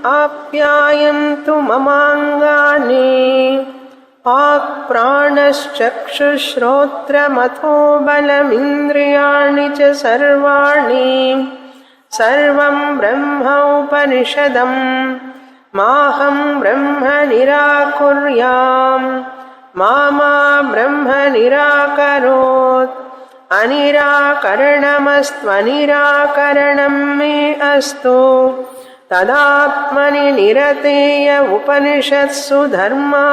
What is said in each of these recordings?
ఆప్యాయంతు మమాంగాని వాక్ప్రాణశ్చక్షుశ్రోత్రమథో బలమింద్రియాణి చ సర్వాణి సర్వం బ్రహ్మ ఉపనిషదం మాహం బ్రహ్మ నిరాకుర్యాం మామా బ్రహ్మ నిరాకరోత్ అనిరాకరణమస్త్వనిరాకరణం మే అస్తు తదాత్మని నిరతేయ ఉపనిషత్సు ధర్మా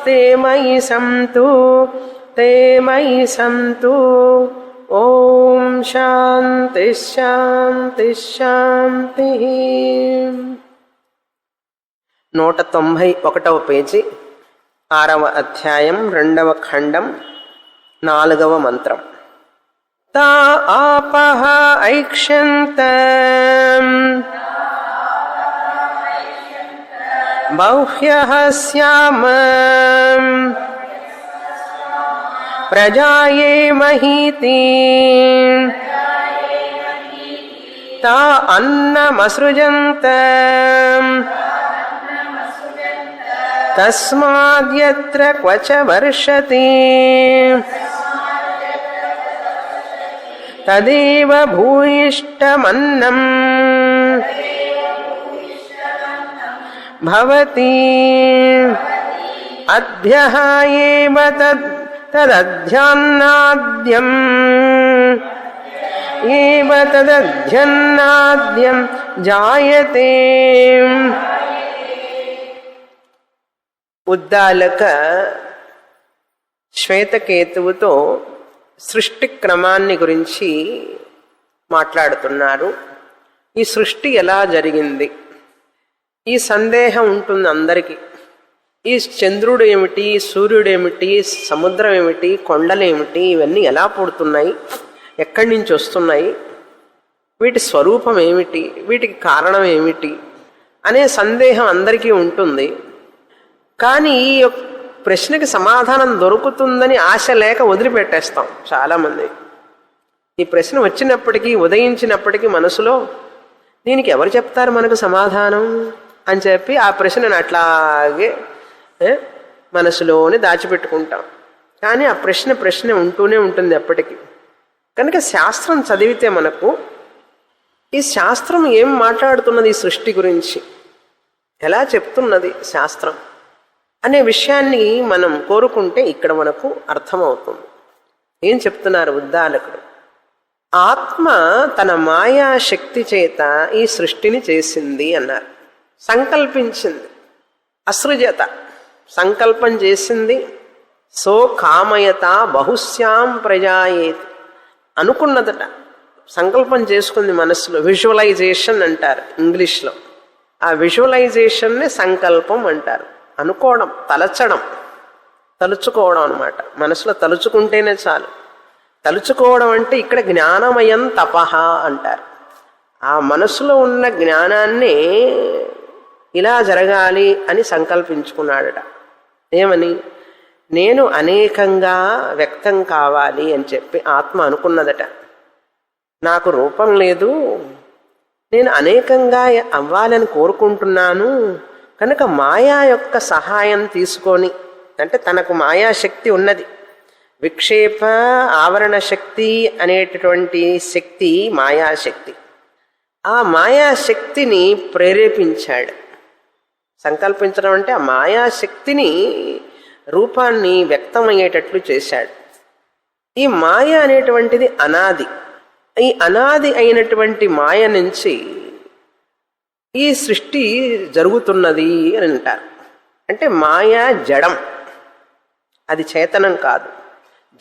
తే మయి సంతు ఓం శాంతి శాంతి శాంతి. 191వ పేజీ 6వ అధ్యాయం 2వ ఖండం 4వ మంత్రం. తా ఆపః ఐక్షంత బహ్యః స్యామ ప్రజాయే మహీతి తా అన్నమసృజంత తస్మాద్యత్ర క్వచ వర్షతి తదేవ భూయిష్టమన్నం భవతి అద్భ్యః ఏవ తదధ్యన్నాద్యం జాయతే. ఉద్దాలక శ్వేతకేతువుతో సృష్టి క్రమాన్ని గురించి మాట్లాడుతున్నారు. ఈ సృష్టి ఎలా జరిగింది, ఈ సందేహం ఉంటుంది అందరికీ. ఈ చంద్రుడు ఏమిటి, సూర్యుడు ఏమిటి, సముద్రం ఏమిటి, కొండలేమిటి, ఇవన్నీ ఎలా పుడుతున్నాయి, ఎక్కడి నుంచి వస్తున్నాయి, వీటి స్వరూపం ఏమిటి, వీటికి కారణం ఏమిటి అనే సందేహం అందరికీ ఉంటుంది. కానీ ఈ ప్రశ్నకి సమాధానం దొరుకుతుందని ఆశ లేక వదిలిపెట్టేస్తాం చాలామంది. ఈ ప్రశ్న వచ్చినప్పటికీ, ఉదయించినప్పటికీ మనసులో దీనికి ఎవరు చెప్తారు మనకు సమాధానం అని చెప్పి ఆ ప్రశ్నను అట్లాగే మనసులోనే దాచిపెట్టుకుంటాం. కానీ ఆ ప్రశ్న ఉంటూనే ఉంటుంది ఎప్పటికీ. కనుక శాస్త్రం చదివితే మనకు ఈ శాస్త్రం ఏం మాట్లాడుతున్నది, ఈ సృష్టి గురించి ఎలా చెప్తున్నది శాస్త్రం అనే విషయాన్ని మనం కోరుకుంటే ఇక్కడ మనకు అర్థమవుతుంది. ఏం చెప్తున్నారు ఉద్దాలకుడు? ఆత్మ తన మాయా శక్తి చేత ఈ సృష్టిని చేసింది అన్నారు. సంకల్పించింది, అసృజత సంకల్పం చేసింది. సో కామయత బహుశ్యాం ప్రజాయేతి అనుకున్నదట, సంకల్పం చేసుకుంది మనసులో. విజువలైజేషన్ అంటారు ఇంగ్లీష్లో. ఆ విజువలైజేషన్ని సంకల్పం అంటారు. అనుకోవడం, తలుచుకోవడం అన్నమాట. మనసులో తలుచుకుంటేనే చాలు. తలుచుకోవడం అంటే ఇక్కడ జ్ఞానమయం తపః అంటారు. ఆ మనసులో ఉన్న జ్ఞానాన్ని ఇలా జరగాలి అని సంకల్పించుకున్నాడట. ఏమని? నేను అనేకంగా వ్యక్తం కావాలి అని చెప్పి ఆత్మ అనుకున్నదట. నాకు రూపం లేదు, నేను అనేకంగా అవ్వాలని కోరుకుంటున్నాను. కనుక మాయా యొక్క సహాయం తీసుకొని, అంటే తనకు మాయాశక్తి ఉన్నది, విక్షేప ఆవరణ శక్తి అనేటటువంటి శక్తి మాయాశక్తి. ఆ మాయాశక్తిని ప్రేరేపించాడు. సంకల్పించడం అంటే ఆ మాయాశక్తిని, రూపాన్ని వ్యక్తమయ్యేటట్లు చేశాడు. ఈ మాయ అనేటువంటిది అనాది. ఈ అనాది అయినటువంటి మాయ నుంచి ఈ సృష్టి జరుగుతున్నది అని అంటారు. అంటే మాయ జడం, అది చేతనం కాదు.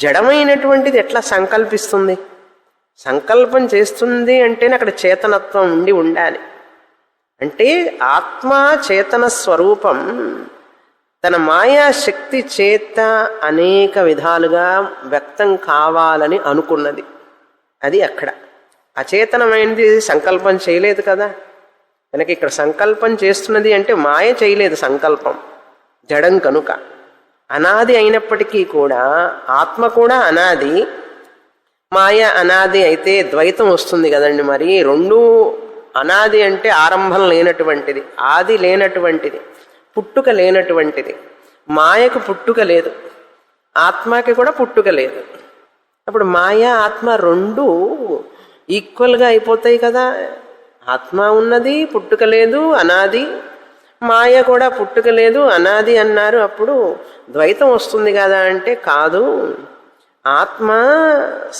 జడమైనటువంటిది ఎట్లా సంకల్పిస్తుంది? సంకల్పం చేస్తుంది అంటేనే అక్కడ చేతనత్వం ఉండాలి. అంటే ఆత్మ చేతన స్వరూపం తన మాయాశక్తి చేత అనేక విధాలుగా వ్యక్తం కావాలని అనుకున్నది. అది అక్కడ. అచేతనమైనది సంకల్పం చేయలేదు కదా. కనుక ఇక్కడ సంకల్పం చేస్తున్నది అంటే మాయ చేయలేదు సంకల్పం, జడం కనుక. అనాది అయినప్పటికీ కూడా ఆత్మ కూడా అనాది, మాయ అనాది అయితే ద్వైతం వస్తుంది కదండి. మరి రెండు అనాది అంటే ఆరంభం లేనటువంటిది, ఆది లేనటువంటిది, పుట్టుక లేనటువంటిది. మాయకు పుట్టుక లేదు, ఆత్మకి కూడా పుట్టుక లేదు. అప్పుడు మాయ ఆత్మ రెండు ఈక్వల్గా అయిపోతాయి కదా. ఆత్మ ఉన్నది, పుట్టుక లేదు, అనాది. మాయ కూడా పుట్టుక లేదు, అనాది అన్నారు. అప్పుడు ద్వైతం వస్తుంది కదా అంటే కాదు. ఆత్మ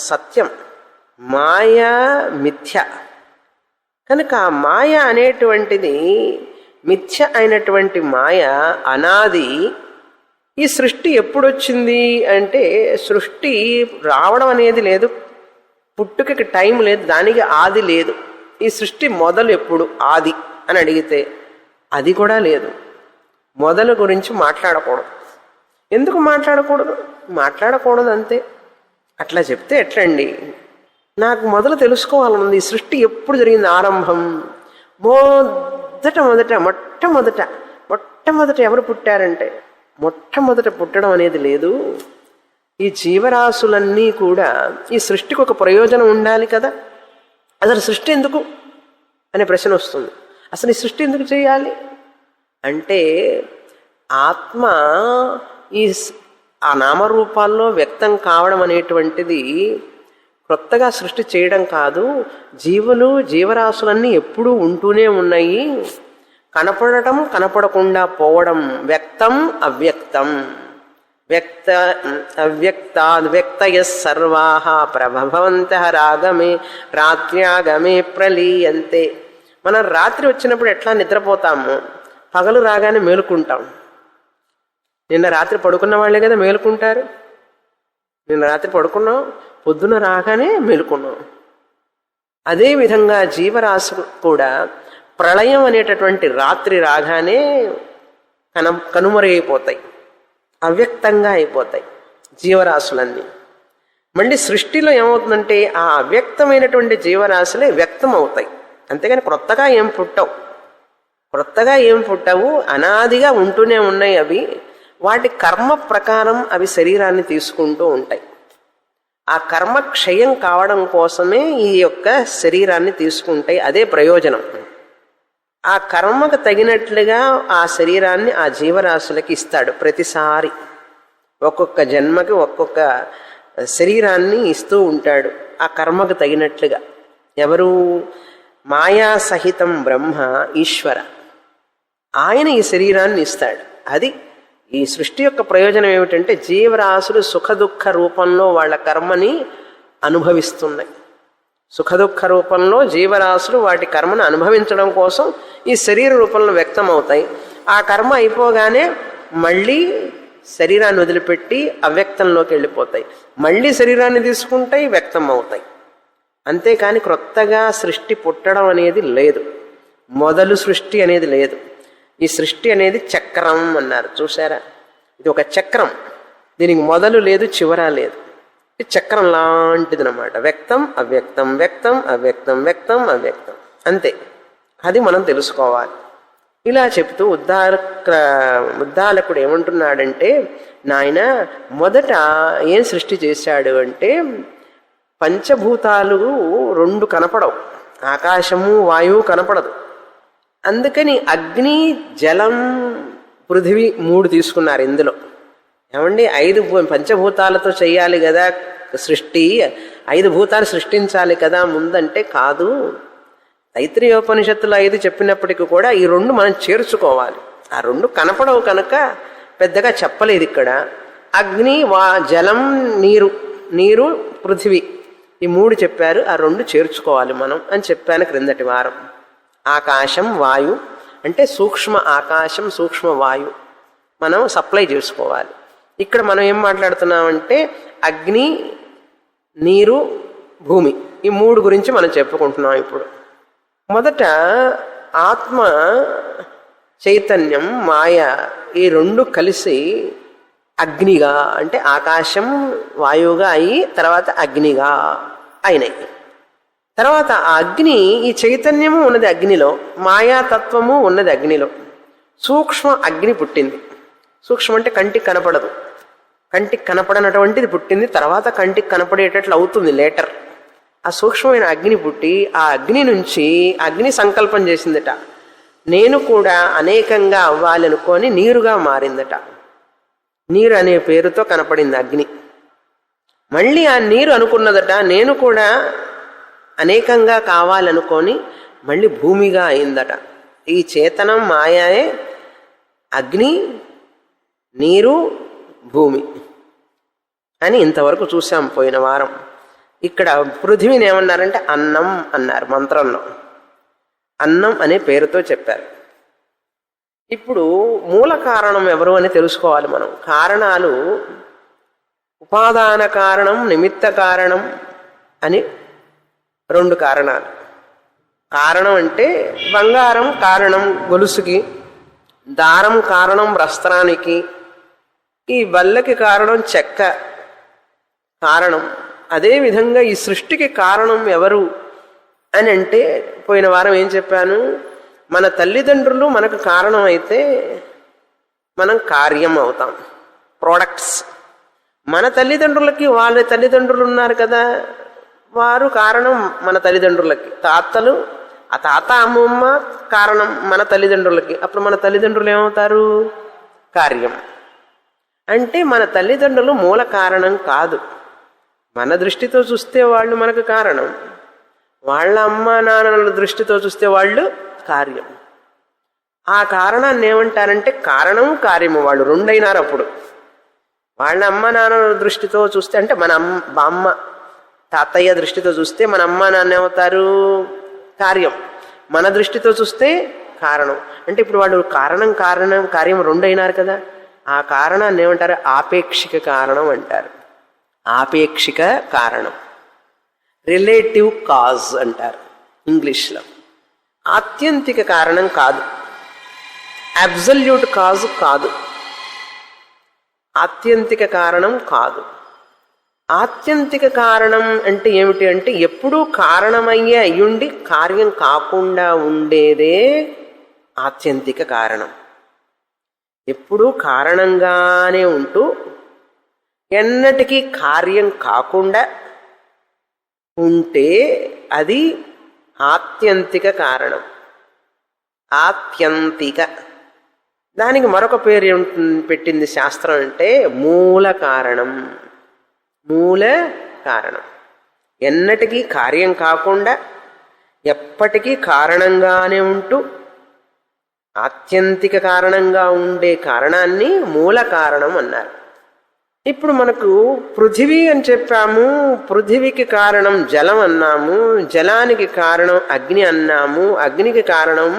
సత్యం, మాయ మిథ్య. కనుక ఆ మాయ అనేటువంటిది మిథ్య అయినటువంటి మాయ అనాది. ఈ సృష్టి ఎప్పుడొచ్చింది అంటే సృష్టి రావడం అనేది లేదు, పుట్టుకకి టైం లేదు, దానికి ఆది లేదు. ఈ సృష్టి మొదలు ఎప్పుడు ఆది అని అడిగితే అది కూడా లేదు. మొదలు గురించి మాట్లాడకూడదు. ఎందుకు మాట్లాడకూడదు? మాట్లాడకూడదు అంతే. అట్లా చెప్తే ఎట్లండి? నాకు మొదలు తెలుసుకోవాలనుంది. ఈ సృష్టి ఎప్పుడు జరిగింది? ఆరంభం మొట్టమొదట ఎవరు పుట్టారంటే మొట్టమొదట పుట్టడం అనేది లేదు. ఈ జీవరాశులన్నీ కూడా ఈ సృష్టికి ఒక ప్రయోజనం ఉండాలి కదా. అసలు సృష్టి ఎందుకు అనే ప్రశ్న వస్తుంది. అసలు ఈ సృష్టి ఎందుకు చేయాలి అంటే ఆత్మ ఆ నామరూపాల్లో వ్యక్తం కావడం అనేటువంటిది కొత్తగా సృష్టి చేయడం కాదు. జీవరాశులన్నీ ఎప్పుడూ ఉంటూనే ఉన్నాయి. కనపడటం, కనపడకుండా పోవడం, వ్యక్తం అవ్యక్తం. వ్యక్తయ సర్వాః ప్రభవంతః రాగమే రాత్ర్యాగమే ప్రలీయంతే. మనం రాత్రి వచ్చినప్పుడు ఎట్లా నిద్రపోతాము? పగలు రాగానే మేలుకుంటాం. నిన్న రాత్రి పడుకున్న వాళ్ళే కదా మేలుకుంటారు. నిన్న రాత్రి పడుకున్నాం, పొద్దున రాగానే మేలుకున్నాం. అదేవిధంగా జీవరాశులు కూడా ప్రళయం అనేటటువంటి రాత్రి రాగానే కనుమరుగైపోతాయి, అవ్యక్తంగా అయిపోతాయి జీవరాశులన్నీ. మళ్ళీ సృష్టిలో ఏమవుతుందంటే ఆ అవ్యక్తమైనటువంటి జీవరాశులే వ్యక్తం అవుతాయి. అంతేగాని కొత్తగా ఏం పుట్టవు, అనాదిగా ఉంటూనే ఉన్నాయి. అవి వాటి కర్మ ప్రకారం అవి శరీరాన్ని తీసుకుంటూ ఉంటాయి. ఆ కర్మ క్షయం కావడం కోసమే ఈ యొక్క శరీరాన్ని తీసుకుంటాయి. అదే ప్రయోజనం. ఆ కర్మకు తగినట్లుగా ఆ శరీరాన్ని ఆ జీవరాశులకి ఇస్తాడు. ప్రతిసారి ఒక్కొక్క జన్మకి ఒక్కొక్క శరీరాన్ని ఇస్తూ ఉంటాడు ఆ కర్మకు తగినట్లుగా. ఎవరు? మాయా సహితం బ్రహ్మ ఈశ్వర, ఆయన ఈ శరీరాన్ని ఇస్తాడు. అది ఈ సృష్టి యొక్క ప్రయోజనం ఏమిటంటే జీవరాశులు సుఖదుఖ రూపంలో వాళ్ళ కర్మని అనుభవిస్తున్నాయి. సుఖదుఖ రూపంలో జీవరాశులు వాటి కర్మను అనుభవించడం కోసం ఈ శరీర రూపంలో వ్యక్తం అవుతాయి. ఆ కర్మ అయిపోగానే మళ్ళీ శరీరాన్ని వదిలిపెట్టి అవ్యక్తంలోకి వెళ్ళిపోతాయి. మళ్ళీ శరీరాన్ని తీసుకుంటాయి, వ్యక్తం అవుతాయి. అంతేకాని క్రొత్తగా సృష్టి పుట్టడం అనేది లేదు, మొదలు సృష్టి అనేది లేదు. ఈ సృష్టి అనేది చక్రం అన్నారు, చూసారా? ఇది ఒక చక్రం, దీనికి మొదలు లేదు, చివర లేదు. ఇది చక్రం లాంటిది అన్నమాట. వ్యక్తం అవ్యక్తం, వ్యక్తం అవ్యక్తం, వ్యక్తం అవ్యక్తం, అంతే. అది మనం తెలుసుకోవాలి. ఇలా చెప్తూ ఉద్దాలకుడు ఏమంటున్నాడంటే, నాయన మొదట ఏం సృష్టి చేశాడు అంటే పంచభూతాలు రెండు కనపడవు, ఆకాశము వాయువు కనపడదు. అందుకని అగ్ని జలం పృథివీ 3 తీసుకున్నారు ఇందులో. ఏమండి 5 పంచభూతాలతో చెయ్యాలి కదా సృష్టి, 5 భూతాలు సృష్టించాలి కదా ముందంటే కాదు. తైత్రీయోపనిషత్తులో 5 చెప్పినప్పటికీ కూడా ఈ 2 మనం చేర్చుకోవాలి. ఆ 2 కనపడవు కనుక పెద్దగా చెప్పలేదు ఇక్కడ. అగ్ని జలం నీరు పృథివీ ఈ 3 చెప్పారు, ఆ 2 చేర్చుకోవాలి మనం అని చెప్పాను క్రిందటి వారం. ఆకాశం వాయు అంటే సూక్ష్మ ఆకాశం సూక్ష్మ వాయు మనం సప్లై చేసుకోవాలి. ఇక్కడ మనం ఏం మాట్లాడుతున్నామంటే అగ్ని నీరు భూమి ఈ 3 గురించి మనం చెప్పుకుంటున్నాం. ఇప్పుడు మొదట ఆత్మ చైతన్యం మాయ ఈ 2 కలిసి అగ్నిగా అంటే ఆకాశం వాయువుగా అయి తర్వాత అగ్నిగా అయినాయి. తర్వాత ఆ అగ్ని ఈ చైతన్యము ఉన్నది అగ్నిలో, మాయాతత్వము ఉన్నది అగ్నిలో. సూక్ష్మ అగ్ని పుట్టింది. సూక్ష్మం అంటే కంటికి కనపడదు, కంటికి కనపడనటువంటిది పుట్టింది. తర్వాత కంటికి కనపడేటట్లు అవుతుంది లేటర్. ఆ సూక్ష్మమైన అగ్ని పుట్టి ఆ అగ్ని నుంచి అగ్ని సంకల్పం చేసిందట, నేను కూడా అనేకంగా అవ్వాలనుకొని నీరుగా మారిందట. నీరు అనే పేరుతో కనపడింది అగ్ని. మళ్ళీ ఆ నీరు అనుకున్నదట, నేను కూడా అనేకంగా కావాలనుకొని మళ్ళీ భూమిగా అయిందట. ఈ చేతనం మాయాయే అగ్ని, నీరు, భూమి అని ఇంతవరకు చూసాం పోయిన వారం. ఇక్కడ పృథివీని ఏమన్నారంటే అన్నం అన్నారు మంత్రంలో. అన్నం అనే పేరుతో చెప్పారు. ఇప్పుడు మూల కారణం ఎవరు అని తెలుసుకోవాలి మనం. కారణాలు ఉపాదాన కారణం, నిమిత్త కారణం అని రెండు కారణాలు. కారణం అంటే బంగారం కారణం గొలుసుకి, దారం కారణం వస్త్రానికి, ఈ బల్లకి కారణం చెక్క కారణం. అదేవిధంగా ఈ సృష్టికి కారణం ఎవరు అని అంటే పోయిన వారం ఏం చెప్పాను, మన తల్లిదండ్రులు మనకు కారణం అయితే మనం కార్యం అవుతాం, ప్రోడక్ట్స్. మన తల్లిదండ్రులకి వాళ్ళ తల్లిదండ్రులు ఉన్నారు కదా, వారు కారణం మన తల్లిదండ్రులకి. తాతలు, ఆ తాత అమ్మమ్మ కారణం మన తల్లిదండ్రులకి. అప్పుడు మన తల్లిదండ్రులు ఏమవుతారు? కార్యం. అంటే మన తల్లిదండ్రులు మూల కారణం కాదు. మన దృష్టితో చూస్తే వాళ్ళు మనకు కారణం, వాళ్ళ అమ్మ నాన్నల దృష్టితో చూస్తే వాళ్ళు కార్యం. ఆ కారణాన్ని ఏమంటారంటే కారణం కార్యము, వాళ్ళు రెండైనారు. అప్పుడు వాళ్ళ అమ్మ నాన్నల దృష్టితో చూస్తే అంటే మన అమ్మ తాతయ్య దృష్టితో చూస్తే మన అమ్మ నాన్న ఏమవుతారు? కార్యం. మన దృష్టితో చూస్తే కారణం. అంటే ఇప్పుడు వాళ్ళు కారణం కార్యం రెండైనారు కదా. ఆ కారణాన్ని ఏమంటారు? ఆపేక్షిక కారణం అంటారు. ఆపేక్షిక కారణం, రిలేటివ్ కాజ్ అంటారు ఇంగ్లీష్లో. ఆత్యంతిక కారణం కాదు, అబ్సల్యూట్ కాజ్ కాదు, ఆత్యంతిక కారణం కాదు. ఆత్యంతిక కారణం అంటే ఏమిటి అంటే ఎప్పుడూ కారణమయ్యే అయ్యుండి కార్యం కాకుండా ఉండేదే ఆత్యంతిక కారణం. ఎప్పుడూ కారణంగానే ఉంటూ ఎన్నటికీ కార్యం కాకుండా ఉంటే అది ఆత్యంతిక కారణం. ఆత్యంతిక, దానికి మరొక పేరు పెట్టింది శాస్త్రం అంటే మూల కారణం. మూల కారణం ఎన్నటికీ కార్యం కాకుండా ఎప్పటికీ కారణంగానే ఉంటూ ఆత్యంతిక కారణంగా ఉండే కారణాన్ని మూల కారణం అన్నారు. ఇప్పుడు మనకు పృథివీ అని చెప్పాము, పృథివీకి కారణం జలం అన్నాము, జలానికి కారణం అగ్ని అన్నాము, అగ్నికి కారణం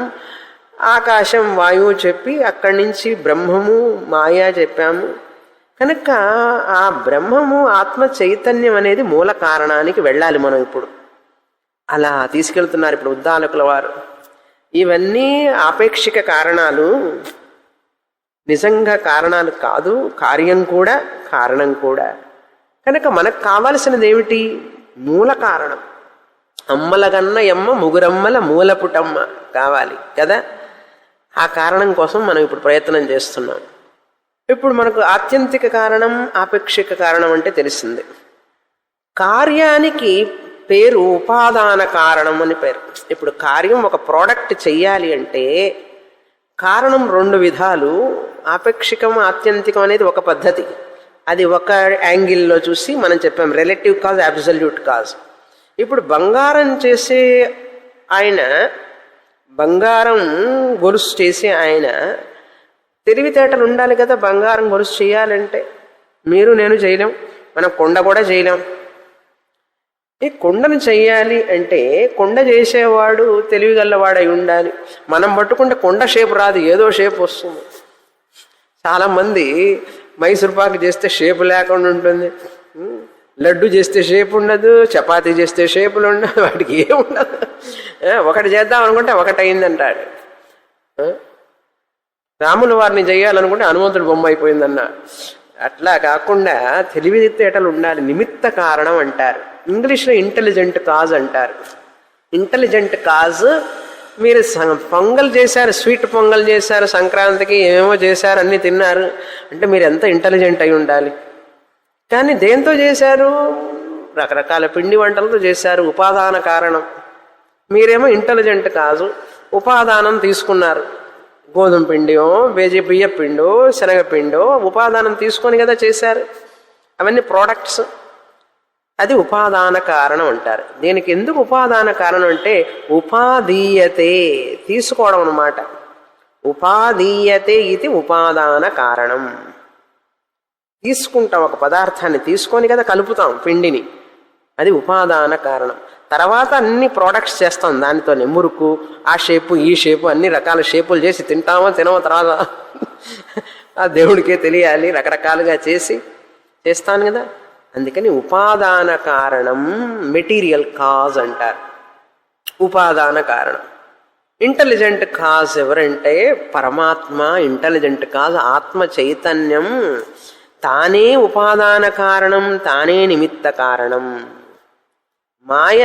ఆకాశం వాయువు చెప్పి అక్కడి నుంచి బ్రహ్మము మాయా చెప్పాము. కనుక ఆ బ్రహ్మము ఆత్మ చైతన్యం అనేది మూల కారణానికి వెళ్ళాలి మనం. ఇప్పుడు అలా తీసుకెళ్తున్నారు ఇప్పుడు ఉద్దాలకుల వారు. ఇవన్నీ ఆపేక్షిక కారణాలు, నిజంగా కారణాలు కాదు. కార్యం కూడా కారణం కూడా. కనుక మనకు కావాల్సినది ఏమిటి? మూల కారణం. అమ్మల కన్న ఎమ్మ ముగురమ్మల మూలపుటమ్మ కావాలి కదా. ఆ కారణం కోసం మనం ఇప్పుడు ప్రయత్నం చేస్తున్నాం. ఇప్పుడు మనకు ఆత్యంతిక కారణం, ఆపేక్షిక కారణం అంటే తెలిసింది. కార్యానికి పేరు ఉపాదాన కారణం అని పేరు. ఇప్పుడు కార్యం ఒక ప్రోడక్ట్ చెయ్యాలి అంటే కారణం రెండు విధాలు. ఆపేక్షికం ఆత్యంతికం అనేది ఒక పద్ధతి. అది ఒక యాంగిల్లో చూసి మనం చెప్పాం, రిలేటివ్ కాజ్, అబ్సల్యూట్ కాజ్. ఇప్పుడు బంగారం చేసే ఆయన, బంగారం గొలుసు చేసే ఆయన తెలివితేటలు ఉండాలి కదా. బంగారం గొలుసు చేయాలంటే మీరు నేను చేయలేం, మనం కొండ కూడా చేయలేం. ఈ కొండను చెయ్యాలి అంటే కొండ చేసేవాడు తెలివిగల్లవాడై ఉండాలి. మనం పట్టుకుంటే కొండ షేప్ రాదు, ఏదో షేప్ వస్తుంది. చాలామంది మైసూర్పాకు చేస్తే షేపు లేకుండా ఉంటుంది, లడ్డు చేస్తే షేప్ ఉండదు, చపాతీ చేస్తే షేపులు ఉండదు, వాటికి ఏముండదు. ఒకటి చేద్దాం అనుకుంటే ఒకటి అయిందంటాడు. రాముల వారిని చేయాలనుకుంటే హనుమంతుడు బొమ్మ అయిపోయిందన్న. అట్లా కాకుండా తెలివితేటలు ఉండాలి. నిమిత్త కారణం అంటారు ఇంగ్లీష్లో, ఇంటెలిజెంట్ కాజ్ అంటారు. Intelligent cause. మీరు పొంగల్ చేశారు, స్వీట్ పొంగల్ చేశారు, సంక్రాంతికి ఏమేమో చేశారు, అన్నీ తిన్నారు అంటే మీరు ఎంత ఇంటెలిజెంట్ అయి ఉండాలి. కానీ దేంతో చేశారు? రకరకాల పిండి వంటలతో చేశారు, ఉపాదాన కారణం. మీరేమో ఇంటెలిజెంట్ కాదు, ఉపాదానం తీసుకున్నారు. గోధుమ పిండియో బియ్య పిండో శనగపిండో ఉపాదానం తీసుకొని కదా చేశారు. అవన్నీ ప్రోడక్ట్స్. అది ఉపాదాన కారణం అంటారు. దీనికి ఎందుకు ఉపాదాన కారణం అంటే ఉపాదీయతే, తీసుకోవడం అన్నమాట. ఉపాదీయతే ఇది ఉపాదాన కారణం. తీసుకుంటాం, ఒక పదార్థాన్ని తీసుకొని కదా కలుపుతాం పిండిని, అది ఉపాదాన కారణం. తర్వాత అన్ని ప్రోడక్ట్స్ చేస్తాం దానితోనే. మురుకు, ఆ షేపు ఈ షేపు అన్ని రకాల షేపులు చేసి తింటామో తినమో తర్వాత ఆ దేవుడికే తెలియాలి, రకరకాలుగా చేస్తాను కదా. అందుకని ఉపాదాన కారణం మెటీరియల్ కాజ్ అంటారు. ఉపాదాన కారణం. ఇంటెలిజెంట్ కాజ్ ఎవరంటే పరమాత్మ. ఇంటెలిజెంట్ కాజ్ ఆత్మ చైతన్యం. తానే ఉపాదాన కారణం, తానే నిమిత్త కారణం. మాయ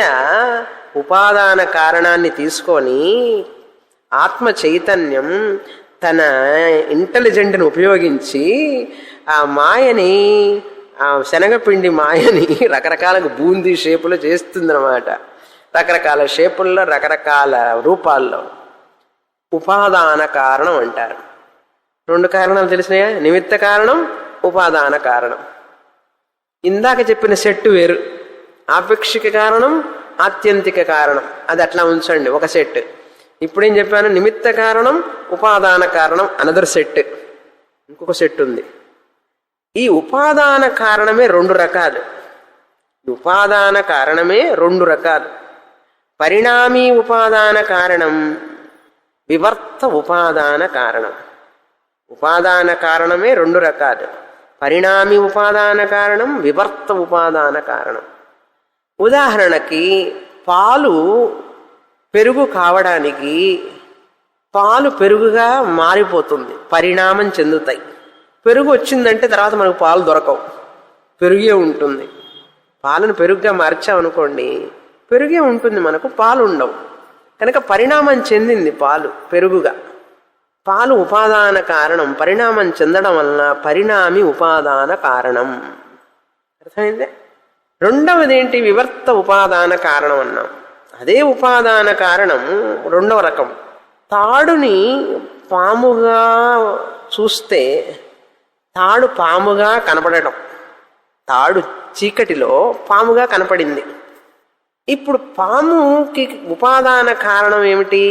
ఉపాదాన కారణాన్ని తీసుకొని ఆత్మ చైతన్యం తన ఇంటెలిజెంట్ని ఉపయోగించి ఆ మాయని, ఆ శనగపిండి మాయని రకరకాల బూందీ షేపులో చేస్తుందన్నమాట. రకరకాల షేపుల్లో, రకరకాల రూపాల్లో. ఉపాదాన కారణం అంటారు. రెండు కారణాలు తెలిసినాయా? నిమిత్త కారణం, ఉపాదాన కారణం. ఇందాక చెప్పిన సెట్ వేరు. ఆపేక్షిక కారణం, ఆత్యంతిక కారణం. అది అట్లా ఉంచండి, ఒక సెట్. ఇప్పుడేం చెప్పాను? నిమిత్త కారణం, ఉపాదాన కారణం, అనదర్ సెట్. ఇంకొక సెట్ ఉంది. ఈ ఉపాదాన కారణమే రెండు రకాలు. ఉపాదాన కారణమే రెండు రకాలు. పరిణామీ ఉపాదాన కారణం, వివర్త ఉపాదాన కారణం. ఉపాదాన కారణమే రెండు రకాలు. పరిణామీ ఉపాదాన కారణం, వివర్త ఉపాదాన కారణం. ఉదాహరణకి పాలు పెరుగు కావడానికి పాలు పెరుగుగా మారిపోతుంది, పరిణామం చెందుతాయి. పెరుగు వచ్చిందంటే తర్వాత మనకు పాలు దొరకవు, పెరుగే ఉంటుంది. పాలను పెరుగుగా మార్చామనుకోండి, పెరుగే ఉంటుంది, మనకు పాలు ఉండవు. కనుక పరిణామం చెందింది పాలు పెరుగుగా. పాలు ఉపాదాన కారణం. పరిణామం చెందడం వలన పరిణామి ఉపాదాన కారణం. అర్థమైందే? రెండవది ఏంటి? వివర్త ఉపాదాన కారణం అన్నాం. అదే ఉపాదాన కారణం రెండవ రకం. తాడుని పాముగా చూస్తే తాడు పాముగా కనపడటం. తాడు చీకటిలో పాముగా కనపడింది. ఇప్పుడు పాముకి ఉపాదాన కారణం ఏమిటి?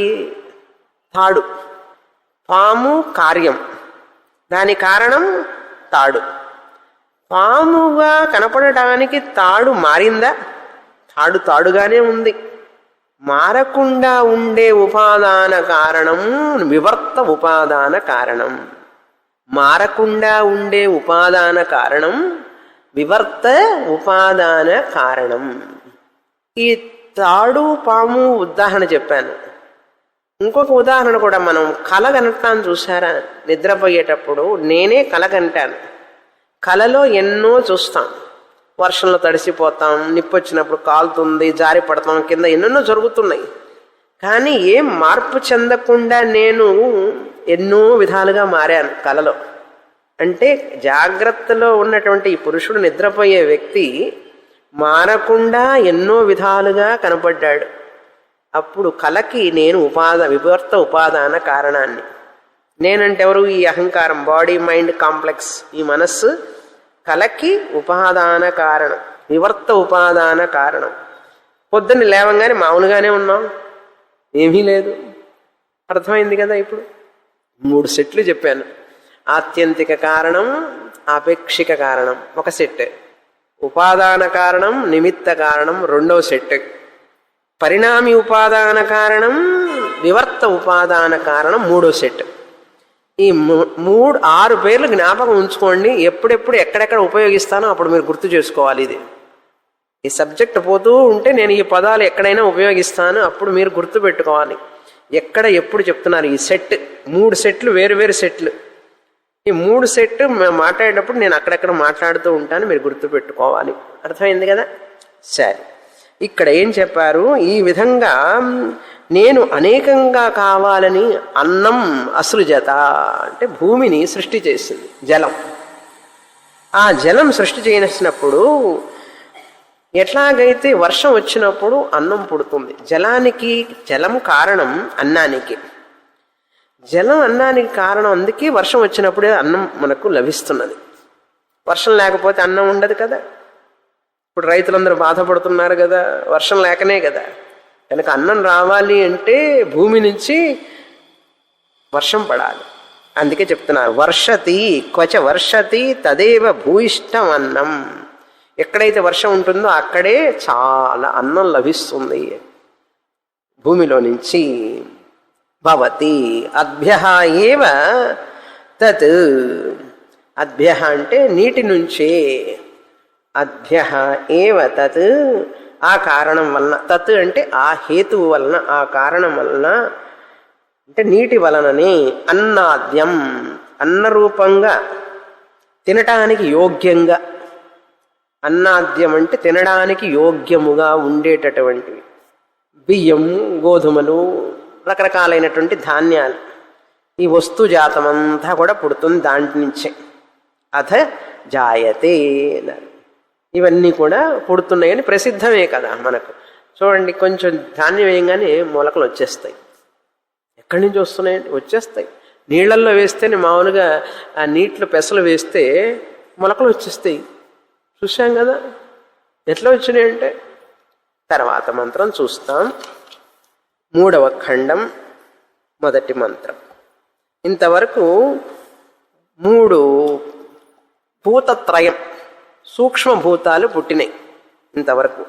తాడు. పాము కార్యం, దాని కారణం తాడు. పాముగా కనపడటానికి తాడు మారిందా? తాడు తాడుగానే ఉంది. మారకుండా ఉండే ఉపాదాన కారణం వివర్త ఉపాదాన కారణం. మారకుండా ఉండే ఉపాదాన కారణం వివర్త ఉపాదాన కారణం. ఈ తాడు పాము ఉదాహరణ చెప్పాను. ఇంకొక ఉదాహరణ కూడా మనం కల కనటాన్ని చూసారా? నిద్రపోయేటప్పుడు నేనే కల కంటాను. కలలో ఎన్నో చూస్తాం. వర్షంలో తడిసిపోతాం, నిప్పొచ్చినప్పుడు కాలుతుంది, జారి పడతాం, కింద ఎన్నెన్నో జరుగుతున్నాయి. కానీ ఏం మార్పు చెందకుండా నేను ఎన్నో విధాలుగా మారాను కలలో. అంటే జాగ్రత్తలో ఉన్నటువంటి ఈ పురుషుడు, నిద్రపోయే వ్యక్తి మారకుండా ఎన్నో విధాలుగా కనపడ్డాడు. అప్పుడు కలకి నేను వివర్త ఉపాదాన కారణాన్ని. నేనంటే ఎవరు? ఈ అహంకారం, బాడీ మైండ్ కాంప్లెక్స్, ఈ మనస్సు కలకి ఉపాదాన కారణం, వివర్త ఉపాదాన కారణం. పొద్దున్న లేవంగానే మామూలుగానే ఉన్నాం, ఏమీ లేదు. అర్థమైంది కదా? ఇప్పుడు 3 సెట్లు చెప్పాను. ఆత్యంతిక కారణం, ఆపేక్షిక కారణం ఒక సెట్, ఉపాదాన కారణం, నిమిత్త కారణం రెండవ సెట్, పరిణామి ఉపాదాన కారణం, వివర్త ఉపాదాన కారణం మూడో సెట్. ఈ 6 పేర్లు జ్ఞాపకం ఉంచుకోండి. ఎప్పుడెప్పుడు ఎక్కడెక్కడ ఉపయోగిస్తానో అప్పుడు మీరు గుర్తు చేసుకోవాలి. ఇది ఈ సబ్జెక్ట్ పోతూ ఉంటే నేను ఈ పదాలు ఎక్కడైనా ఉపయోగిస్తాను, అప్పుడు మీరు గుర్తు పెట్టుకోవాలి ఎక్కడ ఎప్పుడు చెప్తున్నారు. ఈ సెట్ 3 సెట్లు, వేరు వేరు సెట్లు. ఈ 3 సెట్ మాట్లాడేటప్పుడు నేను అక్కడెక్కడ మాట్లాడుతూ ఉంటాను, మీరు గుర్తు పెట్టుకోవాలి. అర్థమైంది కదా? సరే, ఇక్కడ ఏం చెప్పారు? ఈ విధంగా నేను అనేకంగా కావాలని అన్నం అసృజత అంటే భూమిని సృష్టి చేసింది జలం. ఆ జలం సృష్టి చేసినప్పుడు ఎట్లాగైతే వర్షం వచ్చినప్పుడు అన్నం పుడుతుంది, జలం కారణం అన్నానికి, జలం అన్నానికి కారణం, అందుకే వర్షం వచ్చినప్పుడే అన్నం మనకు లభిస్తున్నది. వర్షం లేకపోతే అన్నం ఉండదు కదా. ఇప్పుడు రైతులందరూ బాధపడుతున్నారు కదా, వర్షం లేకనే కదా. కనుక అన్నం రావాలి అంటే భూమి నుంచి వర్షం పడాలి. అందుకే చెప్తున్నారు వర్షతి క్వచ వర్షతి తదేవ భూయిష్టం అన్నం. ఎక్కడైతే వర్షం ఉంటుందో అక్కడే చాలా అన్నం లభిస్తుంది భూమిలో నుంచి. భవతి అద్భ్యః ఏవ తత్, అద్భ్యః అంటే నీటి నుంచే, అద్భ్యః ఏవ తత్ ఆ కారణం వలన, తత్ అంటే ఆ హేతువు వలన, ఆ కారణం వలన అంటే నీటి వలననే, అన్నాద్యం అన్నరూపంగా తినటానికి యోగ్యంగా, అన్నాద్యం అంటే తినడానికి యోగ్యముగా ఉండేటటువంటివి, బియ్యం, గోధుమలు, రకరకాలైనటువంటి ధాన్యాలు, ఈ వస్తుజాతమంతా కూడా పుడుతుంది దాంట్ నుంచే. అథ జాయతే అన్నారు. ఇవన్నీ కూడా పుడుతున్నాయని ప్రసిద్ధమే కదా మనకు. చూడండి, కొంచెం ధాన్యం వేయంగానే మొలకలు వచ్చేస్తాయి. ఎక్కడి నుంచి వస్తున్నాయండి? వచ్చేస్తాయి. నీళ్ళల్లో వేస్తేనే మామూలుగా ఆ నీటిలో పెసలు వేస్తే మొలకలు వచ్చేస్తాయి. చూసాం కదా ఎట్లా వచ్చినాయంటే. తర్వాత మంత్రం చూస్తాం. 3వ ఖండం మొదటి మంత్రం. ఇంతవరకు 3 భూతత్రయం, సూక్ష్మభూతాలు పుట్టినాయి ఇంతవరకు.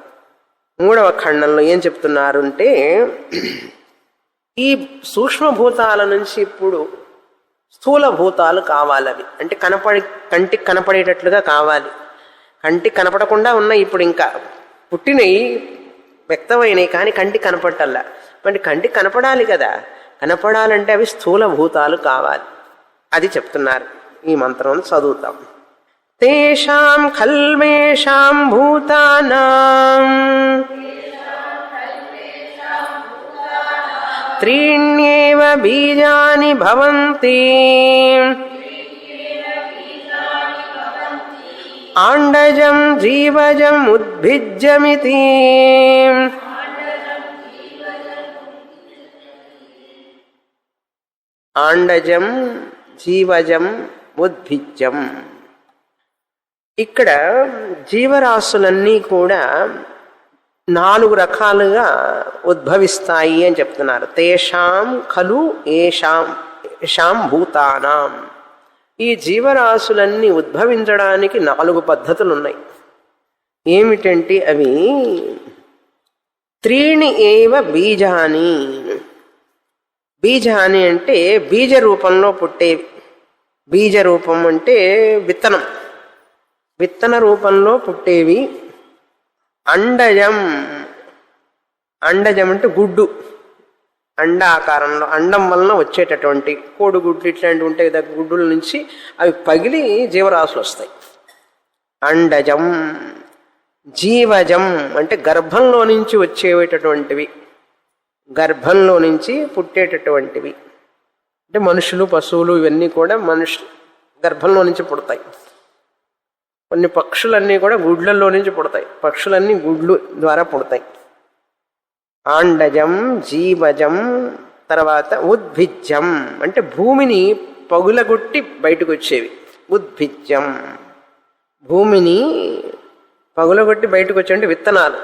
3వ ఖండంలో ఏం చెప్తున్నారు అంటే, ఈ సూక్ష్మభూతాల నుంచి ఇప్పుడు స్థూల భూతాలు కావాలి. అవి అంటే కంటికి కనపడేటట్లుగా కావాలి. కంటికి కనపడకుండా ఉన్నాయి, ఇప్పుడు ఇంకా పుట్టినవి, వ్యక్తమైనవి, కానీ కంటికి కనపడటల్లా. మరి కంటికి కనపడాలి కదా, కనపడాలంటే అవి స్థూల భూతాలు కావాలి. అది చెప్తున్నారు. ఈ మంత్రం చదువుతాం. తేషాం ఖల్వేషాం భూతానాం త్రీణ్యేవ బీజాని భవంతి ఆండజం జీవజం ఉద్భిజ్యమితి. ఆండజం జీవజం ఉద్భిజ్యం. ఇక్కడ జీవరాశులన్నీ కూడా 4 రకాలుగా ఉద్భవిస్తాయి అని చెప్తున్నారు. తేషాం ఖలు ఏషాం భూతానాం. ఈ జీవరాశులన్నీ ఉద్భవించడానికి 4 పద్ధతులు ఉన్నాయి. ఏమిటంటే అవి త్రీణి ఏవ బీజాని. బీజాని అంటే బీజ రూపంలో పుట్టేవి. బీజ రూపం అంటే విత్తనం, విత్తన రూపంలో పుట్టేవి. అండజం, అండజం అంటే గుడ్డు, అండాకారంలో, అండం వలన వచ్చేటటువంటి కోడిగుడ్లు ఇట్లాంటివి ఉంటాయి కదా, గుడ్డుల నుంచి అవి పగిలి జీవరాశులు వస్తాయి. అండజం. జీవజం అంటే గర్భంలో నుంచి వచ్చేటటువంటివి, గర్భంలో నుంచి పుట్టేటటువంటివి. అంటే మనుషులు, పశువులు ఇవన్నీ కూడా గర్భంలో నుంచి పుడతాయి. కొన్ని పక్షులన్నీ కూడా గుడ్లలో నుంచి పుడతాయి. పక్షులన్నీ గుడ్లు ద్వారా పుడతాయి. ఆండజం, జీవజం. తర్వాత ఉద్భిజ్యం అంటే భూమిని పగులగొట్టి బయటకు వచ్చేవి. ఉద్భిజ్యం భూమిని పగులగొట్టి బయటకు వచ్చేవి విత్తనాలు.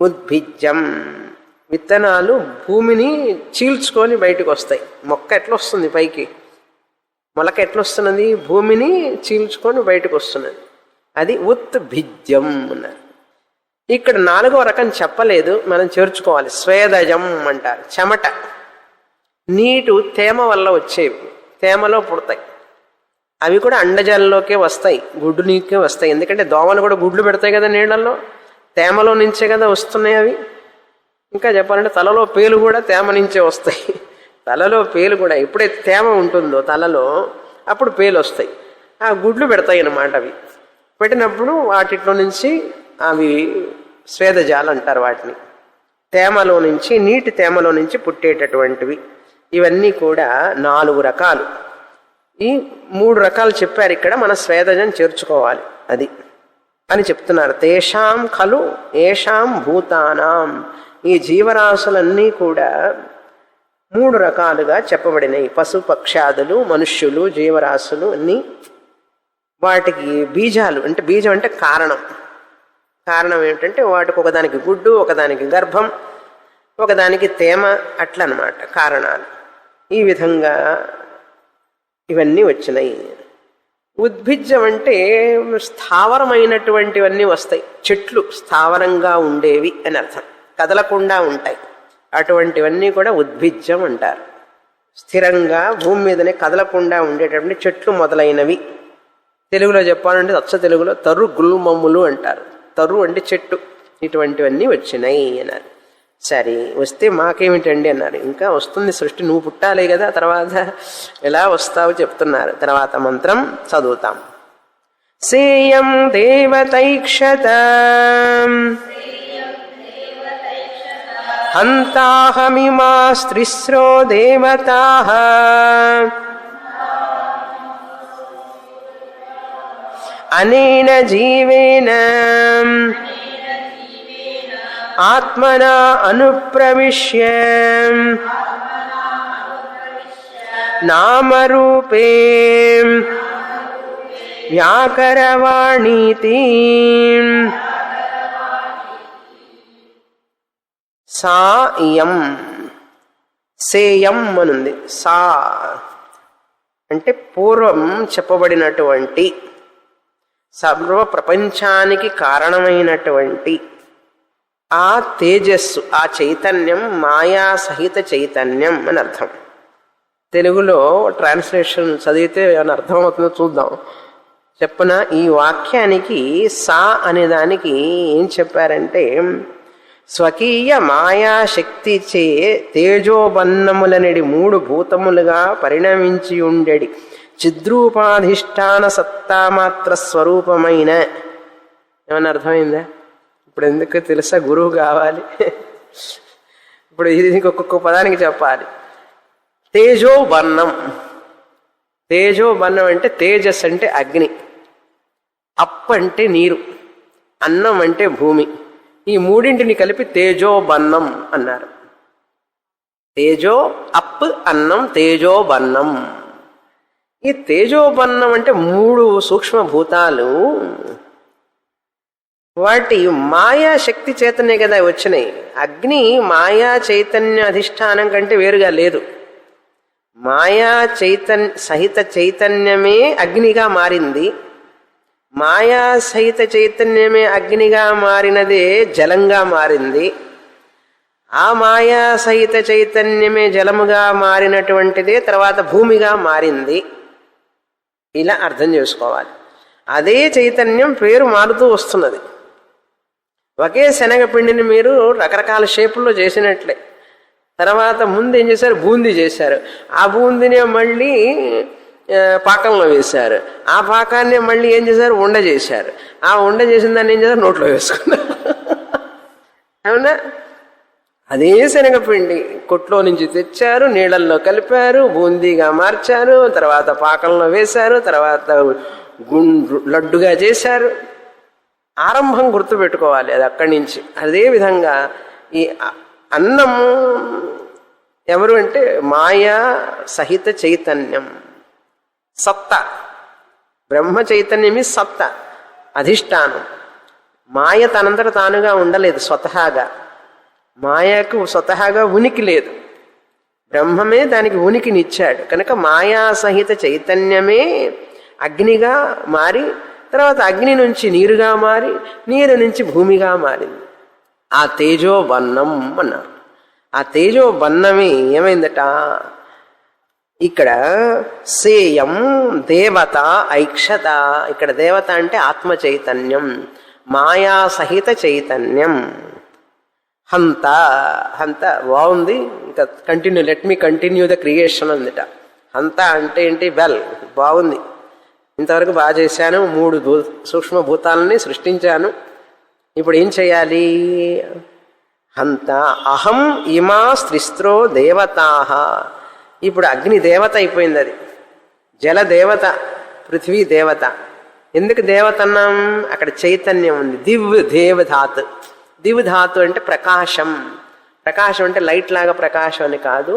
ఉద్భిజ్యం విత్తనాలు భూమిని చీల్చుకొని బయటకు వస్తాయి. మొక్క ఎట్లా వస్తుంది పైకి, మొలక ఎట్లొస్తున్నది, భూమిని చీల్చుకొని బయటకు వస్తున్నది. అది ఉద్భిజ్యం అన్నారు. ఇక్కడ 4వ రకం చెప్పలేదు, మనం చేర్చుకోవాలి. స్వేదజం అంటారు. చెమట, నీటు తేమ వల్ల వచ్చేవి, తేమలో పుడతాయి. అవి కూడా అండజాలలోకే వస్తాయి, గుడ్డు నీకే వస్తాయి. ఎందుకంటే దోమలు కూడా గుడ్లు పెడతాయి కదా నీళ్ళల్లో, తేమలో నుంచే కదా వస్తున్నాయి అవి. ఇంకా చెప్పాలంటే తలలో పేలు కూడా తేమ నుంచే వస్తాయి. తలలో పేలు కూడా ఎప్పుడైతే తేమ ఉంటుందో తలలో అప్పుడు పేలు వస్తాయి. ఆ గుడ్లు పెడతాయి అన్నమాట. అవి పెట్టినప్పుడు వాటిలో నుంచి అవి స్వేదజాలు అంటారు వాటిని. తేమలో నుంచి, నీటి తేమలో నుంచి పుట్టేటటువంటివి. ఇవన్నీ కూడా 4 రకాలు. ఈ 3 రకాలు చెప్పారు ఇక్కడ. మన స్వేదజం చేర్చుకోవాలి. అది అని చెప్తున్నారు. తేషాం ఖలు ఏషాం భూతానాం, ఈ జీవరాశులన్నీ కూడా 3 రకాలుగా చెప్పబడినాయి. పశు పక్షాదులు, మనుష్యులు, జీవరాశులు అన్నీ. వాటికి బీజాలు అంటే, బీజం అంటే కారణం. కారణం ఏమిటంటే వాటికి ఒకదానికి గుడ్డు, ఒకదానికి గర్భం, ఒకదానికి తేమ, అట్లా అన్నమాట కారణాలు. ఈ విధంగా ఇవన్నీ వచ్చినాయి. ఉద్భిజ్యం అంటే స్థావరమైనటువంటివన్నీ వస్తాయి. చెట్లు స్థావరంగా ఉండేవి అని అర్థం, కదలకుండా ఉంటాయి. అటువంటివన్నీ కూడా ఉద్భిజ్యం అంటారు. స్థిరంగా భూమి మీదనే కదలకుండా ఉండేటటువంటి చెట్లు మొదలైనవి. తెలుగులో చెప్పాలంటే అచ్చ తెలుగులో తరు గుల్మమ్ములు అంటారు. తరు అంటే చెట్టు. ఇటువంటివన్నీ వచ్చినాయి అన్నారు. సరే, వస్తే మాకేమిటండి అన్నారు. ఇంకా వస్తుంది సృష్టి, నువ్వు పుట్టాలి కదా, తర్వాత ఎలా వస్తావు చెప్తున్నారు. తర్వాత మంత్రం చదువుతాం. సేయం దేవతైక్షత హంతాహమిమా స్త్రిస్రో దేవతాః అనేన జీవేన ఆత్మనా అనుప్రవిశ్య నామరూపే వ్యాకరవాణీతి సా ఇయం. సేయం అనుంది. సా అంటే పూర్వం చెప్పబడినటువంటి, సర్వ ప్రపంచానికి కారణమైనటువంటి ఆ తేజస్సు, ఆ చైతన్యం మాయా సహిత చైతన్యం అని అర్థం. తెలుగులో ట్రాన్స్లేషన్ చదివితే ఏమైనా అర్థమవుతుందో చూద్దాం. చెప్పన ఈ వాక్యానికి సా అనే దానికి ఏం చెప్పారంటే, స్వకీయ మాయాశక్తి చే తేజోబన్నములనడి 3 భూతములుగా పరిణమించి ఉండెడి చిద్రూపాధిష్టాన సత్తామాత్ర స్వరూపమైన. ఏమన్నా అర్థమైందా? ఇప్పుడు ఎందుకు తెలుసా, గురువు కావాలి. ఇప్పుడు ఇది ఒక్కొక్క పదానికి చెప్పాలి. తేజోబన్నం. తేజోబన్నం అంటే తేజస్ అంటే అగ్ని, అప్ అంటే నీరు, అన్నం అంటే భూమి. ఈ మూడింటిని కలిపి తేజోబన్నం అన్నారు. తేజో అప్ అన్నం తేజోబన్నం. ఈ తేజోబన్నం అంటే 3 సూక్ష్మభూతాలు. వాటి మాయా శక్తి చేతనే కదా వచ్చినాయి. అగ్ని మాయా చైతన్య అధిష్టానం కంటే వేరుగా లేదు. మాయా సహిత చైతన్యమే అగ్నిగా మారింది. మాయా సహిత చైతన్యమే అగ్నిగా మారినదే జలంగా మారింది. ఆ మాయా సహిత చైతన్యమే జలముగా మారినటువంటిదే తర్వాత భూమిగా మారింది. ఇలా అర్థం చేసుకోవాలి. అదే చైతన్యం పేరు మారుతూ వస్తున్నది. ఒకే శనగపిండిని మీరు రకరకాల షేపుల్లో చేసినట్లే. తర్వాత ముందు ఏం చేశారు, బూందీ చేశారు. ఆ బూందీనే మళ్ళీ పాకంలో వేశారు. ఆ పాకాన్ని మళ్ళీ ఏం చేశారు, ఉండ చేశారు. ఆ ఉండ చేసిన దాన్ని ఏం చేశారు, నోట్లో వేసుకున్నారు. అవునా? అదే శనగపిండి కొట్లో నుంచి తెచ్చారు, నీళ్ళల్లో కలిపారు, బూందీగా మార్చారు, తర్వాత పాకంలో వేశారు, తర్వాత లడ్డుగా చేశారు. ఆరంభం గుర్తుపెట్టుకోవాలి, అది అక్కడి నుంచి. అదేవిధంగా ఈ అన్నం ఎవరు అంటే మాయా సహిత చైతన్యం, సత్త. బ్రహ్మ చైతన్యమి సత్త, అధిష్టానం. మాయ తనంతట తానుగా ఉండలేదు స్వతహాగా. మాయకు స్వతహాగా ఉనికి లేదు, బ్రహ్మమే దానికి ఉనికినిచ్చాడు. కనుక మాయా సహిత చైతన్యమే అగ్నిగా మారి, తర్వాత అగ్ని నుంచి నీరుగా మారి, నీరు నుంచి భూమిగా మారింది. ఆ తేజోబన్నం అన్నారు. ఆ తేజోబన్నమే ఏమైందట, ఇక్కడ సేయం దేవత ఐక్షత. ఇక్కడ దేవత అంటే ఆత్మ చైతన్యం, మాయా సహిత చైతన్యం. హంత, హంత బాగుంది. ఇంకా continue, let me continue the creation అందిట. హంత అంటే ఏంటి, వెల్, బాగుంది, ఇంతవరకు బాగా చేశాను, 3 సూక్ష్మభూతాలని సృష్టించాను. ఇప్పుడు ఏం చేయాలి, హంత అహం ఇమా స్త్రిస్త్రో దేవతాః. ఇప్పుడు అగ్ని దేవత అయిపోయింది, అది జల దేవత, పృథ్వీ దేవత. ఎందుకు దేవత అన్నాం? అక్కడ చైతన్యం ఉంది. దేవధాతు. దివ్ధాతు అంటే ప్రకాశం. ప్రకాశం అంటే లైట్ లాగా ప్రకాశం అని కాదు,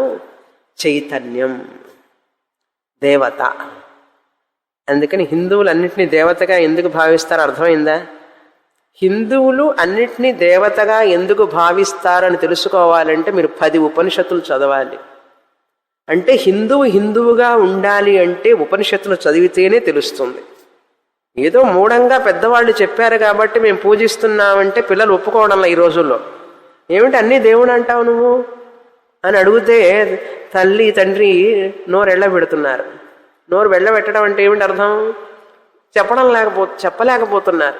చైతన్యం, దేవత. అందుకని హిందువులు అన్నింటినీ దేవతగా ఎందుకు భావిస్తారో అర్థమైందా? హిందువులు అన్నిటినీ దేవతగా ఎందుకు భావిస్తారని తెలుసుకోవాలంటే మీరు 10 ఉపనిషత్తులు చదవాలి. అంటే హిందువుగా ఉండాలి అంటే ఉపనిషత్తులు చదివితేనే తెలుస్తుంది. ఏదో మూఢంగా పెద్దవాళ్ళు చెప్పారు కాబట్టి మేము పూజిస్తున్నామంటే పిల్లలు ఒప్పుకోవడంలో ఈ రోజుల్లో. ఏమిటి అన్నీ దేవుడు అంటావు నువ్వు అని అడిగితే తల్లి తండ్రి నోరు వెళ్ళబెడుతున్నారు. నోరు వెళ్ళబెట్టడం అంటే ఏమిటి అర్థం? చెప్పలేకపోతున్నారు.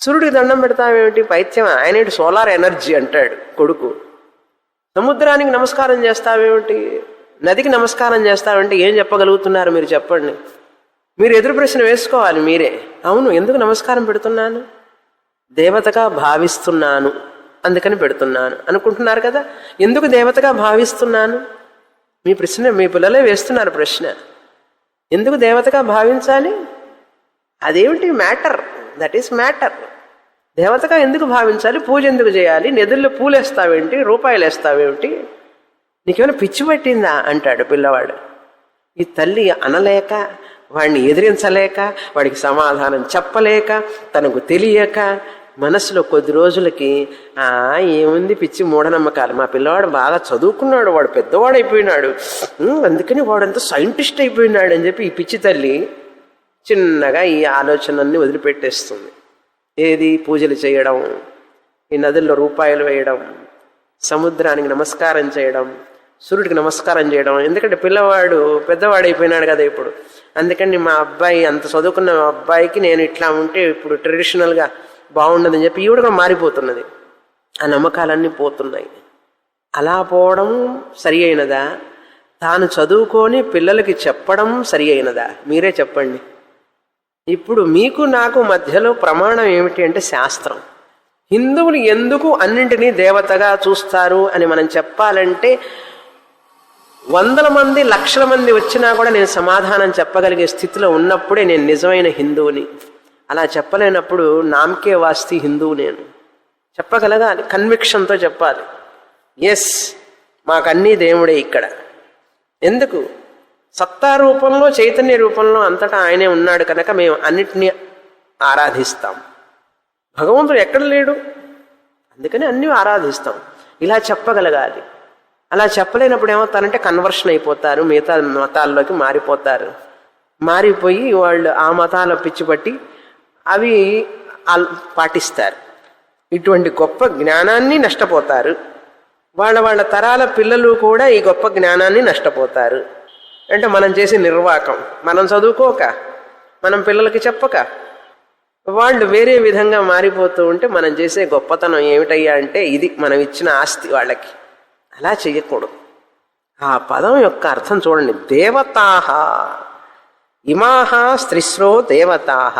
సూర్యుడికి దండం పెడతావేమిటి? పైత్యం. ఆయన సోలార్ ఎనర్జీ అంటాడు కొడుకు. సముద్రానికి నమస్కారం చేస్తావేమిటి? నదికి నమస్కారం చేస్తావంటే ఏం చెప్పగలుగుతున్నారు మీరు? చెప్పండి. మీరు ఎదురు ప్రశ్న వేసుకోవాలి మీరే. అవును, ఎందుకు నమస్కారం పెడుతున్నాను? దేవతగా భావిస్తున్నాను అందుకని పెడుతున్నాను అనుకుంటున్నారు కదా. ఎందుకు దేవతగా భావిస్తున్నాను? మీ ప్రశ్న మీ పిల్లలే వేస్తున్నారు ప్రశ్న. ఎందుకు దేవతగా భావించాలి? అదేమిటి మ్యాటర్? That is matter. దేవతగా ఎందుకు భావించాలి? పూజ ఎందుకు చేయాలి? నిధుల్లో పూలు వేస్తావేంటి? రూపాయలు వేస్తావేమిటి? నీకేమైనా పిచ్చి పట్టిందా అంటాడు పిల్లవాడు. ఈ తల్లి అనలేక, వాడిని ఎదిరించలేక, వాడికి సమాధానం చెప్పలేక, తనకు తెలియక మనసులో కొద్ది రోజులకి ఏముంది పిచ్చి మూఢనమ్మకాలు, మా పిల్లవాడు బాగా చదువుకున్నాడు, వాడు పెద్దవాడు అయిపోయినాడు, అందుకని వాడంతా సైంటిస్ట్ అయిపోయినాడు అని చెప్పి ఈ పిచ్చి తల్లి చిన్నగా ఈ ఆలోచనల్ని వదిలిపెట్టేస్తుంది. ఏది? పూజలు చేయడం, ఈ నదుల్లో రూపాయలు వేయడం, సముద్రానికి నమస్కారం చేయడం, సూర్యుడికి నమస్కారం చేయడం. ఎందుకంటే పిల్లవాడు పెద్దవాడైపోయినాడు కదా ఇప్పుడు. అందుకని మా అబ్బాయి అంత చదువుకున్న అబ్బాయికి నేను ఇట్లా ఉంటే ఇప్పుడు ట్రెడిషనల్గా బాగుండదని చెప్పి ఈవిడగా మారిపోతున్నది. ఆ నమ్మకాలన్నీ పోతున్నాయి. అలా పోవడం సరి అయినదా? తాను చదువుకొని పిల్లలకి చెప్పడం సరి అయినదా? మీరే చెప్పండి. ఇప్పుడు మీకు నాకు మధ్యలో ప్రమాణం ఏమిటి అంటే శాస్త్రం. హిందువులు ఎందుకు అన్నింటినీ దేవతగా చూస్తారు అని మనం చెప్పాలంటే 100 మంది 1,00,000 మంది వచ్చినా కూడా నేను సమాధానం చెప్పగలిగే స్థితిలో ఉన్నప్పుడే నేను నిజమైన హిందువుని. అలా చెప్పలేనప్పుడు నామకే వాస్తి హిందువు నేను. చెప్పగలగాలి, కన్విక్షన్తో చెప్పాలి. ఎస్, మాకన్నీ దేవుడే ఇక్కడ. ఎందుకు? సత్తా రూపంలో, చైతన్య రూపంలో అంతటా ఆయనే ఉన్నాడు కనుక మేము అన్నిటినీ ఆరాధిస్తాం. భగవంతుడు ఎక్కడ లేడు, అందుకని అన్నీ ఆరాధిస్తాం. ఇలా చెప్పగలగాలి. అలా చెప్పలేనప్పుడు ఏమవుతారంటే కన్వర్షన్ అయిపోతారు, మిగతా మతాల్లోకి మారిపోతారు. మారిపోయి వాళ్ళు ఆ మతాల పిచ్చిపట్టి అవి పాటిస్తారు. ఇటువంటి గొప్ప జ్ఞానాన్ని నష్టపోతారు. వాళ్ళ తరాల పిల్లలు కూడా ఈ గొప్ప జ్ఞానాన్ని నష్టపోతారు. అంటే మనం చేసే నిర్వాకం, మనం చదువుకోక, మనం పిల్లలకి చెప్పక, వాళ్ళు వేరే విధంగా మారిపోతూ ఉంటే మనం చేసే గొప్పతనం ఏమిటయ్యా అంటే ఇది మనం ఇచ్చిన ఆస్తి వాళ్ళకి. అలా చెయ్యకూడదు. ఆ పదం యొక్క అర్థం చూడండి. దేవతాహ ఇమాహ స్త్రిస్రో దేవతాహ.